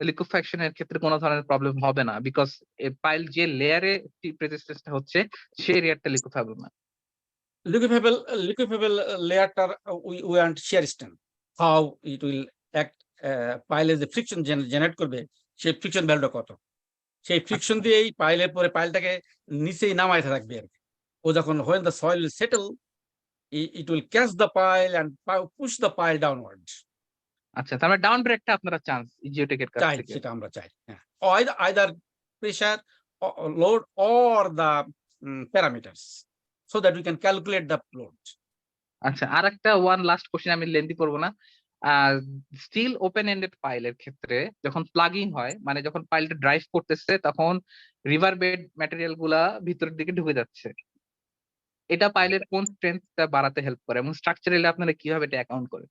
লিকুইফ্যাকশনের ক্ষেত্রে কোনো ধরনের প্রবলেম হবে না, বিকজ পাইল যে লেয়ারে টিপ রেজিস্ট্যান্সটা হচ্ছে সেই লেয়ারটা লিকুইফাবল না। লিকুইফেবল লেয়ারটার we want shear strength, how it will act, পাইলে যে ফ্রিকশন জেনারেট করবে সেই ফ্রিকশন ভ্যালুটা কত, সেই ফ্রিকশন দিয়েই পাইলের পরে পাইলটাকে নিচেই নামায় থাকবে আর কি। ও যখন when the soil will settle, it will catch the pile and push the pile downwards. আচ্ছা, তার মানে ডাউন ব্রেকটা আপনারা চান জিওটেকের কাছ থেকে? সেটা আমরা চাই, হ্যাঁ। either pressure load or the parameters so that we can calculate the load. আচ্ছা, আরেকটা ওয়ান লাস্ট কোশ্চেন, আমি লেন্দি করব না। স্টিল ওপেন এন্ডেড ফাইলের ক্ষেত্রে যখন প্লাগিং হয়, মানে যখন ফাইলটা ড্রাইভ করতেছে তখন রিভার বেড ম্যাটেরিয়াল গুলা ভিতরের দিকে ঢুকে যাচ্ছে। এটা ফাইলের কোন স্ট্রেংথটা বাড়াতে হেল্প করে এবং স্ট্রাকচারালি আপনারা কিভাবে এটা অ্যাকাউন্ট করেন?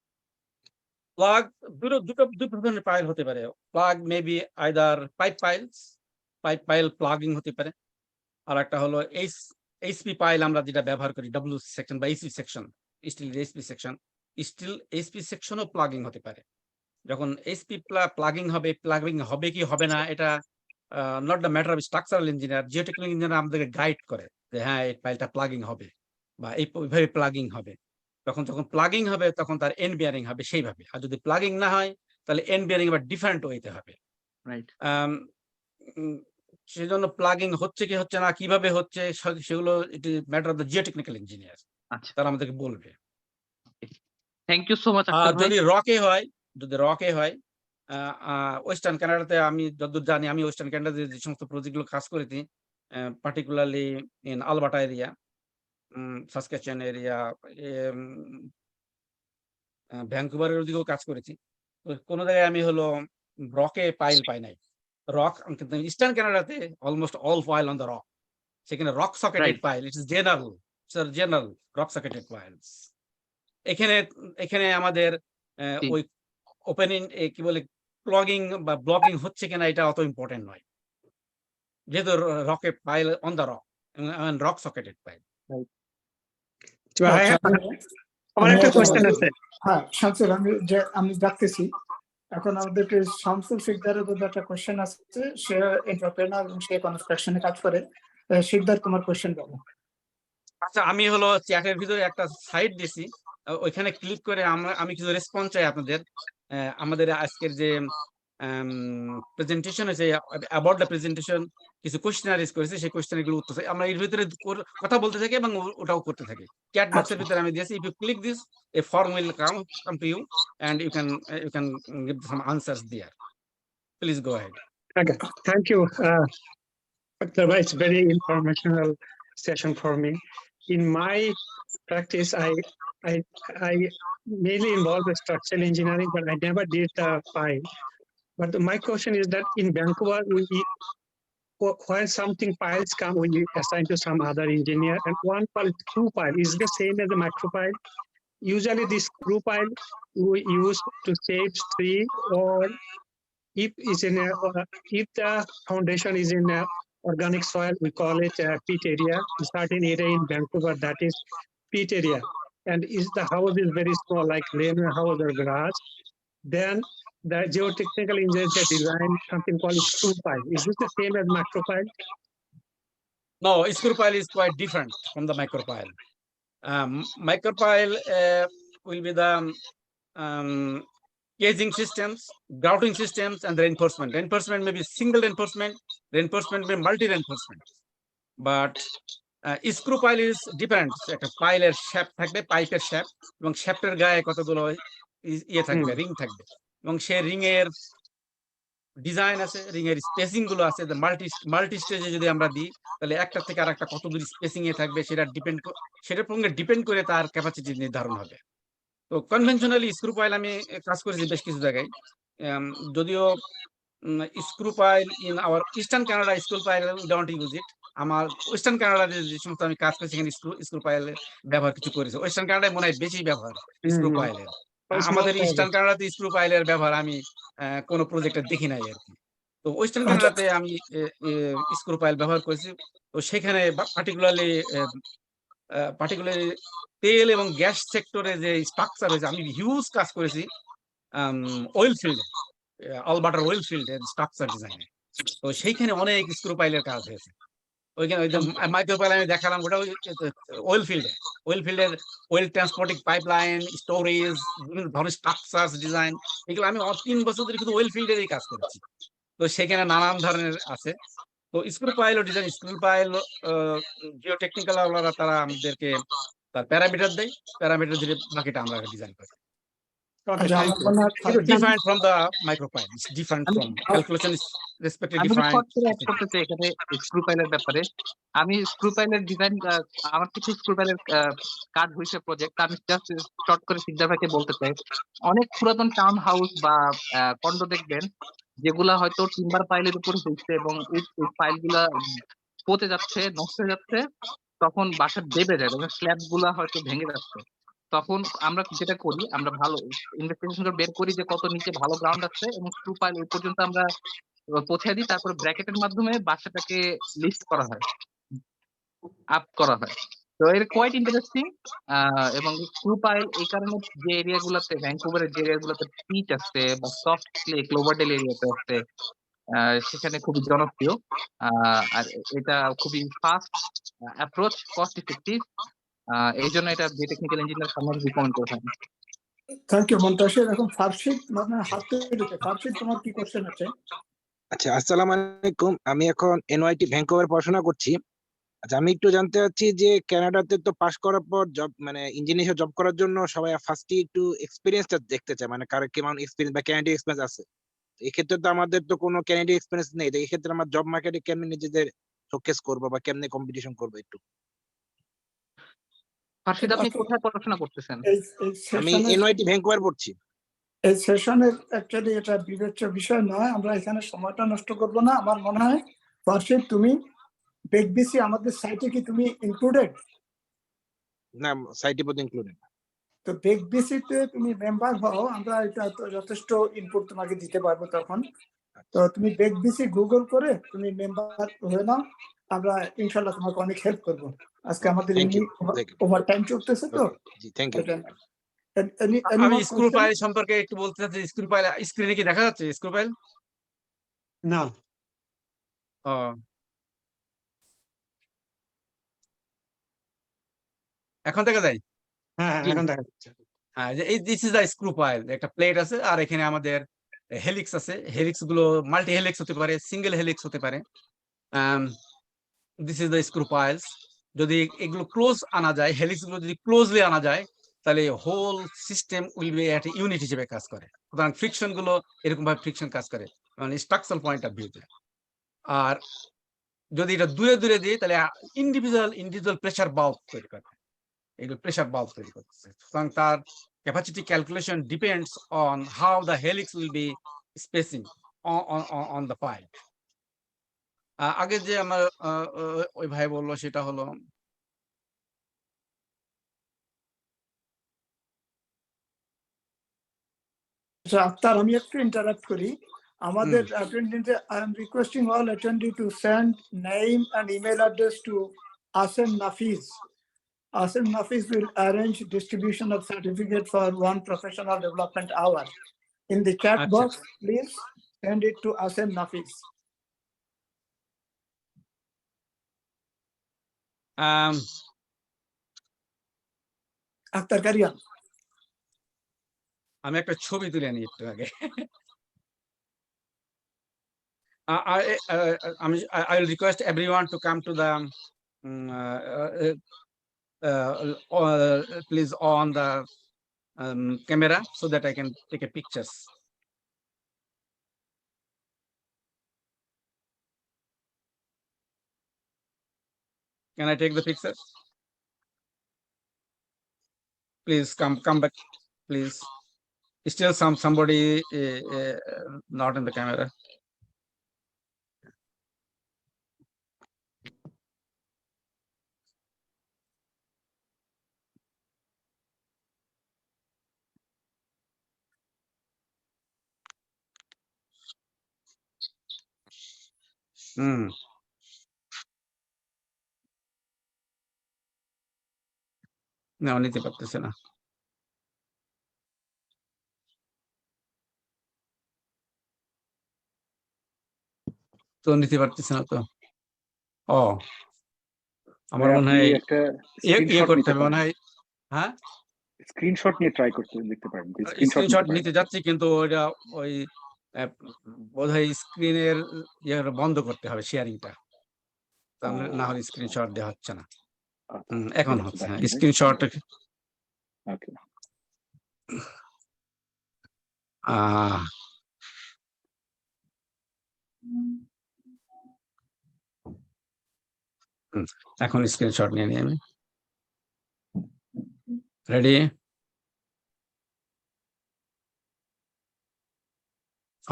প্লাগ দুটো ধরনের পাইল হতে পারে। Plug maybe either pipe pile plugging হতে পারে, আর একটা হলো এইচপি পাইল আমরা যেটা ব্যবহার করি, ডব্লিউ সেকশন বা HP section, steel HP section, steel HP সেকশনও প্লাগিং হতে পারে। যখন এইচপি প্লাগিং হবে কি হবে না, এটা not the matter of structural engineer. Geotechnical engineer আমাদেরকে গাইড করে যে হ্যাঁ এই পাইলটা প্লাগিং হবে বা এইভাবে প্লাগিং হবে। যখন প্লাগিং হবে তখন তার এন্ড বিয়ারিং হবে সেইভাবে, আর যদি প্লাগিং না হয় তাহলে এন্ড বিয়ারিং আবার ডিফারেন্ট ওয়েতে হবে। রাইট। সেজন্য প্লাগিং হচ্ছে কি হচ্ছে না, কিভাবে হচ্ছে, সেগুলো it is matter of the geotechnical engineer, আচ্ছা, তারা আমাদেরকে বলবে। থ্যাংক ইউ সো মাচ আর আক্তার ভাই। যদি রকে হয় ওয়েস্টার্ন কানাডাতে আমি যতদূর জানি, আমি ওয়েস্টার্ন কানাডাতে যে সমস্ত প্রজেক্টগুলো কাজ করেছি, particularly in Alberta area, Saskatchewan area, ভ্যাঙ্কুভারের ওদিকেও কাজ করেছি। তো কোনো জায়গায় আমি হলো রকে পাইল পাই নাই। রক কিন্তু ইস্টার্ন কানাডাতে almost all pile on the rock, সেখানে rock socketed Right. Pile, it is general rock socketed piles. এখানে আমাদের জি। ওই ওপেনিং কি বলে ক্লগিং বা ব্লকিং হচ্ছে কিনা এটা অত ইম্পর্টেন্ট নয়, যেহেতু রকে pile on the rock, rock socketed pile. আমার একটা কোশ্চেন আছে। হ্যাঁ শামসুল, আমি ডাকতেছি এখন। আমাদেরকে শামসুল শিকদারের মধ্যে একটা কোশ্চেন আছে, সে এন্টারপ্রেনার এবং সে কনস্ট্রাকশনে কাজ করে। শিকদার, তোমার কোশ্চেন বলো। আচ্ছা, আমি হলো চ্যাটের ভিতরে একটা সাইট দিছি, ওইখানে ক্লিক করে আমি কিছু রেসপন্স চাই আপনাদের। আমাদের আজকের যে প্রেজেন্টেশন আছে, অ্যাবাউট দ্য প্রেজেন্টেশন কিছু কোশ্চেনারিজ করেছে, সেই কোশ্চেনগুলো উত্তর আমরা এর ভিতরে কথা বলতে থাকি এবং ওটাও করতে থাকি। চ্যাট বক্সের ভিতরে আমি দিয়েছি, if you click this a form will come to you and you can give some answers there. Please go ahead. Okay, thank you. It's very informational session for me. In my practice, I mainly involved with structural engineering, but I never did the file. But my question is that in Vancouver, when something piles come, we assign to some other engineer, and one file, screw pile, is the same as the micropile. Usually, this screw pile we use to save tree, or if the foundation is in organic soil, we call it pit area. A certain area in Vancouver, that is pit area. And if the house is very small, like railway house or garage, then the geotechnical engineers design something called screw pile. Is this the same as micropile? No, screw pile is quite different from the micropile. Micropile will be the casing systems, grouting systems, and reinforcement. Reinforcement may be single reinforcement may be multi-reinforcement. But screw pile is different. একটা পাইলের shaft থাকবে, পাইপের shaft, এবং শ্যাফটের গায়ে কতগুলো থাকবে, ring থাকবে, এবং সেই রিং এর ডিজাইন আছে, রিং এর স্পেসিং গুলো আছে। মাল্টি স্টেজে যদি আমরা দিই তাহলে একটা থেকে আর একটা কত দূর স্পেসিং এ থাকবে সেটার সঙ্গে ডিপেন্ড করে তার ক্যাপাসিটি নির্ধারণ হবে। তো কনভেনশনালি স্ক্রু পাইল আমি কাজ করেছি বেশ কিছু জায়গায়, যদিও screw pile in our eastern Canada screw pile we don't use it. আমার ওয়েস্টার্ন কানাডাতে যে সমস্ত আমি কাজ করেছি সেখানে স্ক্রু পাইলের ব্যবহার কিছু করেছে। ওয়েস্টার্ন কানাডায় মনে হয় বেশি ব্যবহার স্ক্রু পাইলের। আমাদের ইস্টার্ন কানাডাতে স্ক্রু পাইলের ব্যবহার আমি কোনো প্রজেক্টে দেখি নাই আর কি। তো ওয়েস্টার্ন কানাডাতে আমি স্ক্রু পাইল ব্যবহার করেছি। তো সেখানে পার্টিকুলারলি তেল এবং গ্যাস সেক্টরে যে স্ট্রাকচার হয়েছে, আমি হিউজ কাজ করেছি অয়েল ফিল্ডে, আলবার্টার অয়েল ফিল্ডে স্ট্রাকচার ডিজাইনে। তো সেইখানে অনেক স্ক্রু পাইলের কাজ হয়েছে। ওইখানে ওই যে মাইক্রোপাইল আমি দেখালাম, ওটা অয়েল ফিল্ডের অয়েল ট্রান্সপোর্টিং পাইপলাইন, স্টোরেজ, বিভিন্ন ধরনের স্ট্রাকচার ডিজাইন, এগুলো আমি 3 বছর ধরে কিন্তু অয়েল ফিল্ডেরই কাজ করেছি। তো সেখানে নানান ধরনের আছে। তো screw pile design, screw pile geotechnical ওয়ালারা তারা আমাদেরকে তার প্যারামিটার দেয়, প্যারামিটার দিয়ে বাকিটা আমরা ডিজাইন করি। Okay, আচ্ছা, thank আমার you. মনে হয় It's different from the micropile. It's different from calculation is respectively আমি different. শর্ট করে add করতে চাই এখানে স্ক্রু পাইলের ব্যাপারে। আমি স্ক্রু পাইলের ডিজাইন, আমার কিছু স্ক্রু পাইলের কাজ হয়েছে প্রজেক্ট, আমি জাস্ট শর্ট করে সিকদার ভাইকে বলতে চাই, অনেক পুরাতন টাউন হাউস বা কন্ডো দেখবেন যেগুলা হয়তো টিম্বার পাইলের উপরে হয়েছে এবং এই পাইল গুলা পচে যাচ্ছে, নষ্ট হয়ে যাচ্ছে, তখন বাসা দেবে যায় এবং স্ল্যাব গুলা হয়তো ভেঙে যাচ্ছে। তখন আমরা যেটা করি, আমরা ভালো ইনভেস্টিগেশন বের করি যে কত নিচে ভালো গ্রাউন্ড আছে এবং স্ক্রু পাইল ওই পর্যন্ত আমরা পৌঁছে দিই, তারপরে ব্র্যাকেটের মাধ্যমে বাসাটাকে লিফট করা হয়, আপ করা হয়। তো এর কোয়াইট ইন্টারেস্টিং। এবং স্ক্রু পাইল এই কারণে যে এরিয়া গুলাতে, ভ্যাঙ্কুভারের যে এরিয়া গুলাতে পিচ আছে বা সফট ক্লে ক্লোভারডেল এরিয়াতে আছে, সেখানে খুবই জনপ্রিয়। আর এটা খুবই ফাস্ট অ্যাপ্রোচ, কস্ট ইফেক্টিভ। এই জন্য এটা জিওটেকনিক্যাল ইঞ্জিনিয়ার সামনে রিকমেন্ড করে থাকি। Thank you Muntasir. এখন ফারশিদ, মানে হাত তুলেছে। ফারশিদ, তোমার কি কোশ্চেন আছে? আচ্ছা, আসসালামু আলাইকুম। আমি এখন এনআইটি ভ্যাঙ্কুভার পড়াশোনা করছি। আচ্ছা, আমি একটু জানতে চাচ্ছি যে কানাডাতে তো পাশ করার পর জব, মানে ইঞ্জিনিয়ার জব করার জন্য সবাই ফার্স্টে একটু এক্সপিরিয়েন্সটা দেখতে চায়, মানে কার কেমন এক্সপিরিয়েন্স বা ক্যানাডিয়ান এক্সপিরিয়েন্স আছে। এক্ষেত্রে তো আমাদের তো কোনো ক্যানাডিয়ান এক্সপিরিয়েন্স নেই, তো এক্ষেত্রে আমার জব মার্কেটে কেমনে নিজেদের শোকেস করবো বা কেমনে কম্পিটিশন করবো একটু। ফারশিদ, আপনি কোথায় পড়াশোনা করতেছেন? আমি এনআইটি ভ্যাঙ্কুভার পড়ছি। এই সেশনের অ্যাকচুয়ালি এটা বিবেচ্য বিষয় নয়, আমরা এখানে সময়টা নষ্ট করব না। আমার মনে হয় ফারশিদ, তুমি বেকবিসি আমাদের সাইটে কি তুমি ইনক্লুডেড? না, সাইটে পর্যন্ত ইনক্লুডেড। তো বেকবিসিতে তুমি মেম্বার হও, আমরা এটা তো যথেষ্ট ইনপুট তোমাকে দিতে পারবো তখন। তো তুমি বেকবিসি গুগল করে তুমি মেম্বার হয়ে নাও, আমরা ইনশাল্লাহ তোমাকে অনেক হেল্প করবো। আজকে আমাদের ওভার টাইম চলতেছে তো। জি, থ্যাংক ইউ। আমি স্ক্রু পাইল সম্পর্কে একটু বলতে চাচ্ছি। স্ক্রু পাইল স্ক্রিনে কি দেখা যাচ্ছে স্ক্রু পাইল? না। ও, এখন দেখা যায়? হ্যাঁ, এখন দেখা যাচ্ছে। হ্যাঁ, এই this is the screw pile. একটা প্লেট আছে আর এখানে আমাদের হেলিক্স আছে। হেলিক্স গুলো মাল্টি হেলিক্স হতে পারে, সিঙ্গেল হেলিক্স হতে পারে। This is the screw piles. যদি এগুলো ক্লোজ আনা যায়, হেলিক্স গুলো যদি ক্লোজলি আনা যায়, তাহলে হোল সিস্টেম উইল বি একটা ইউনিট হিসেবে কাজ করে। সুতরাং ফ্রিকশন গুলো এরকম ভাবে ফ্রিকশন কাজ করে, মানে স্ট্রাকচারাল পয়েন্ট অফ ভিউতে। আর যদি এটা দূরে দূরে দিই, তাহলে ইন্ডিভিজুয়াল প্রেসার বাল্ব তৈরি করে, এগুলো প্রেসার বাল্ব তৈরি করতেছে। সুতরাং তার capacity calculation depends on how the helix will be spacing on the pipe. আগে যে আমার ওই ভাই বললো সেটা হলো আক্তার, আমি একটু ইন্টারাপ্ট করি। আমাদের অ্যাটেন্ডেন্টে I am requesting all attendee to send name and email address to Asim Nafiz. Asim Nafiz will arrange distribution of certificate for 1 professional development hour. In the chat box, please send it to Asim Nafiz. Akhtar Karian. আমি একটা ছবি তুলে নিই একটু আগে। I will request everyone to come to the please on the camera so that I can take a pictures. Can I take the pictures? Please come back, please. Still somebody not in the camera. না, নিতে পারতেছে না। তো নিতে পারতেছে না তো। ও, আমার মনে হয় একটা ইয়ে করতে হবে মনে হয়। হ্যাঁ, স্ক্রিনশট নিয়ে ট্রাই করতে দেখতে পারেন। স্ক্রিনশট নিতে যাচ্ছি কিন্তু ওইটা ওই বোধহয় স্ক্রিনের ইয়ে বন্ধ করতে হবে শেয়ারিংটা, না হলে স্ক্রিনশট দেওয়া হচ্ছে না। এখন হচ্ছে স্ক্রিনশট। এখন স্ক্রিনশট নিয়ে নিই আমি। Ready?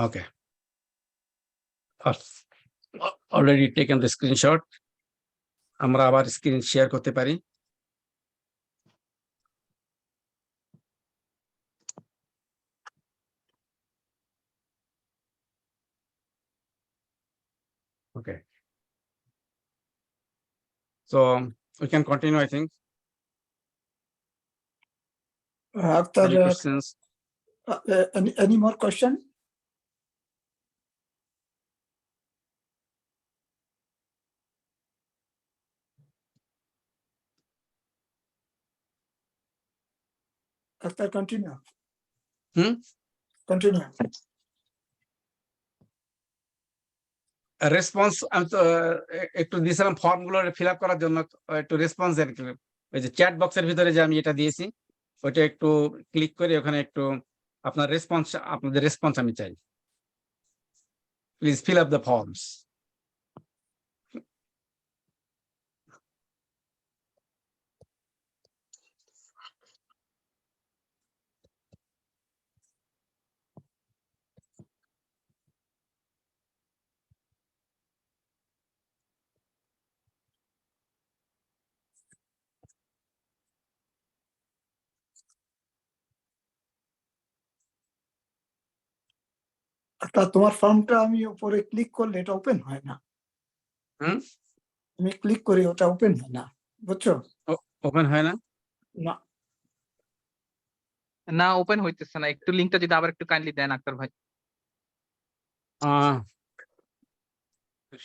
Okay, already taken the screenshot. আমরা আবার স্ক্রিন শেয়ার করতে পারি। Okay. So we can continue, I think. After Any questions? any more question? After continue. Continue. Response আমি তো একটু দিয়েছিলাম ফর্ম গুলো ফিল আপ করার জন্য, একটু রেসপন্স দেন। ওই যে চ্যাট বক্সের ভিতরে যে আমি এটা দিয়েছি ওইটা একটু ক্লিক করে ওখানে একটু আপনার রেসপন্স, আপনাদের রেসপন্স আমি চাই। Please fill up the forms. তা তোমার ফর্মটা আমি উপরে ক্লিক করলে এটা ওপেন হয় না। আমি ক্লিক করি ওটা ওপেন হয় না, বুঝছো? ওপেন হয় না? না, না ওপেন হইতেছে না। একটু লিংকটা যদি আবার একটু কাইন্ডলি দেন আক্তার ভাই।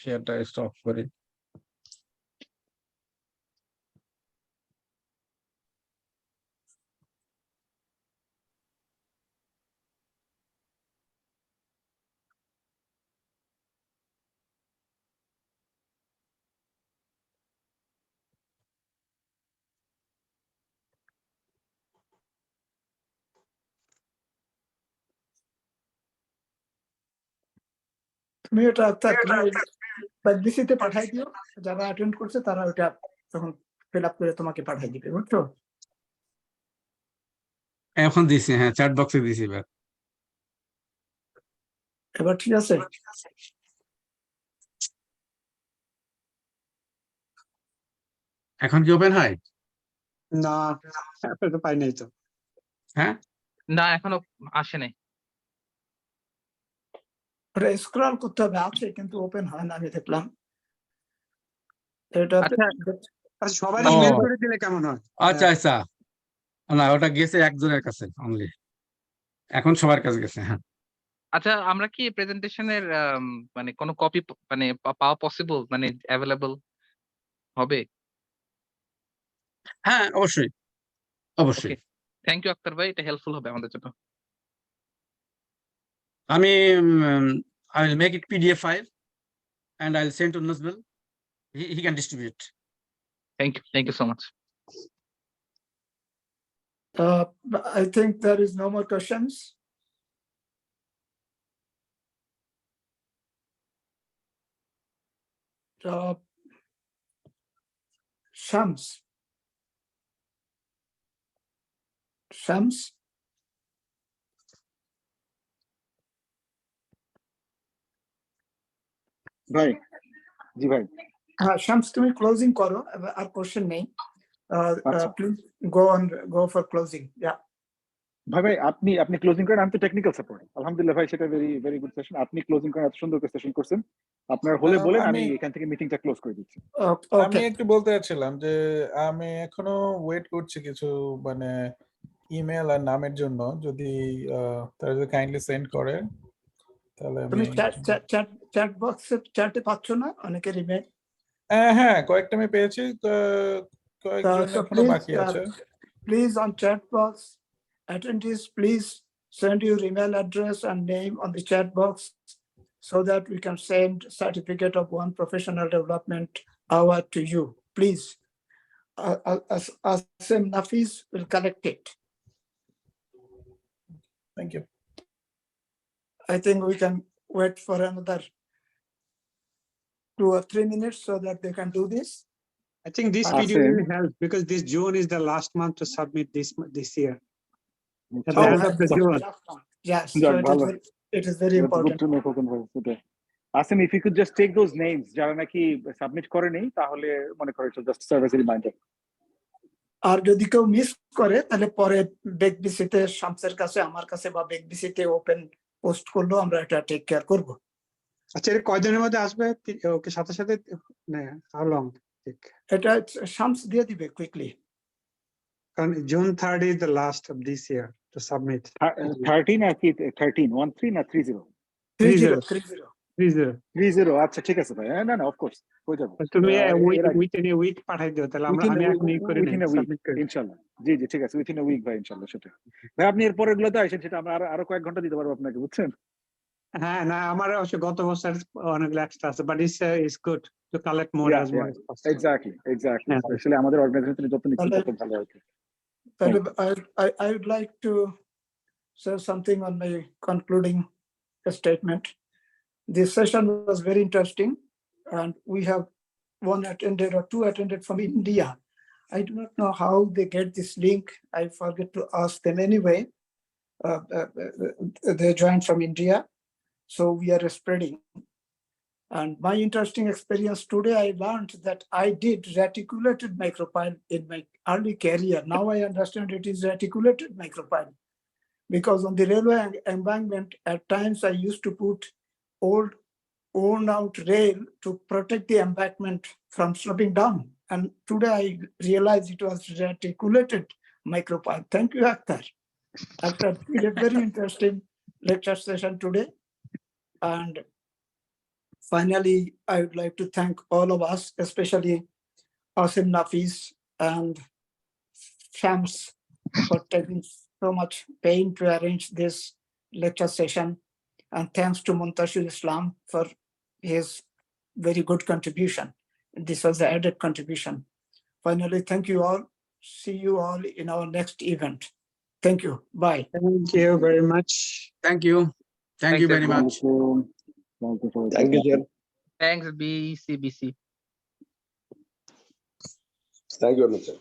শেয়ারটা স্টপ করি। তুমি ওটা BECBC-তে পাঠাই দিও, যারা অ্যাটেন্ড করছে তারা ওটা তখন ফিল আপ করে তোমাকে পাঠাই দিবে, বুঝছো? এখন দিছি, হ্যাঁ চ্যাট বক্সে দিছি। এবার ঠিক আছে? এখন কি ওপেন হয়? না, তো পাই নাই তো। হ্যাঁ, না এখনো আসে নাই। ওটা স্ক্রল করতে হবে, আছে কিন্তু ওপেন হয় না, আমি দেখলাম এটা। আচ্ছা, সবাই ও। ইমেল করে দিলে কেমন হয়? আচ্ছা আচ্ছা, না ওটা গেছে একজনের কাছে অনলি, এখন সবার কাছে গেছে। হ্যাঁ আচ্ছা, আমরা কি প্রেজেন্টেশনের মানে কোনো কপি মানে পাওয়া পসিবল, মানে অ্যাভেলেবল হবে? হ্যাঁ অবশ্যই অবশ্যই। থ্যাংক ইউ আক্তার ভাই, এটা হেল্পফুল হবে আমাদের জন্য। আমি I will make it PDF file and I'll send to Nuzbil. He can distribute. Thank you so much. I think there is no more questions. Shams. ভাই, জি ভাই। হ্যাঁ শামস, তুমি ক্লোজিং করো, আর কোশ্চেন নেই। Please go for closing. Yeah. ভাই আপনি closing করেন, আমি তো টেকনিক্যাল সাপোর্ট। আলহামদুলিল্লাহ ভাই, সেটা ভেরি গুড সেশন। আপনি ক্লোজিং করেন, এত সুন্দর করে সেশন করছেন। আপনার হলে বলেন, আমি এখান থেকে মিটিংটা ক্লোজ করে দিচ্ছি। আমি একটু বলতে চাচ্ছিলাম যে আমি এখনো ওয়েট করছি কিছু মানে ইমেল আর নামের জন্য, যদি তারা যদি কাইন্ডলি সেন্ড করে তাহলে তুমি চ্যাট বক্সে চ্যাটে পাচ্ছ না অনেকের ইমেল? হ্যাঁ কয়েকটা আমি পেয়েছি, কয়েকজন এখনো বাকি আছে। Please on chat box, attendees, please send your email address and name on the chat box so that we can send certificate of one professional development hour to you. Please, Asim Nafis will collect it. Thank you. I think we can wait for another 2 or 3 minutes so that they can do this. I think this Awesome. video will help because this June is the last month to submit this year. At the Oh, end of the June. Yes, Yeah, so valid. it is very That's important. good to know, Kokan bhai. Okay. Asim, if you could just take those names, যারা নাকি submit করেনি, তাহলে মনে করো just serve as a reminder. আর যদি কেউ miss করে তাহলে পরে বেকবিসিতে শামসের কাছে আমার কাছে বা বেকবিসিতে ওপেন পোস্ট করলেও আমরা এটা টেক কেয়ার করব। আচ্ছা এটা কয়দিনের মধ্যে আসবে ওকে সাথে সাথে হাউ লং এটা শামস দিয়ে দিবে কুইকলি। কারণ June 3rd is the last of this year to submit 13 নাকি 13 13 না 30 30 30 আচ্ছা ঠিক আছে ভাই না না অফ কোর্স হয়ে যাবে তুমি উইথিন এ উইক পাঠাই দিও তাহলে আমি এখন এই করে নেই সাবমিট করি ইনশাআল্লাহ জি জি ঠিক আছে উইথিন এ উইক ভাই ইনশাআল্লাহ সেটা ভাই আপনি এর পরের গুলোতে আসেন সেটা আমরা আরো কয়েক ঘন্টা দিতে পারবো আপনাকে বুঝছেন হ্যাঁ না আমার অবশ্য গত বছর অনেকগুলো এক্সট্রা আছে but it's good to collect more as more exactly specially আমাদের অর্গানাইজেশনে যত নিচ্ছি তত ভালো হয় I would like to say something on my concluding statement. This session was very interesting, and we have one attended or two attended from India. I do not know how they get this link. I forget to ask them anyway. They joined from India, so we are spreading. And my interesting experience today, I learned that I did reticulated micropile in my early career. Now I understand it is reticulated micropile because on the railway embankment, at times I used to put old worn out rail to protect the embankment from sloping down. And today I realized it was reticulated micropile. Thank you, Akhtar. Akhtar did a very interesting lecture session today. And finally, I would like to thank all of us, especially Asim Nafis and Shams for taking so much pain to arrange this lecture session. And thanks to Muntashir Islam for his very good contribution. This was the added contribution. Finally, thank you all. See you all in our next event. Thank you. Bye. Thank you very much. Thank you. Thank you very much. Thank you, sir. Thanks, BECBC. Thank you very much, sir.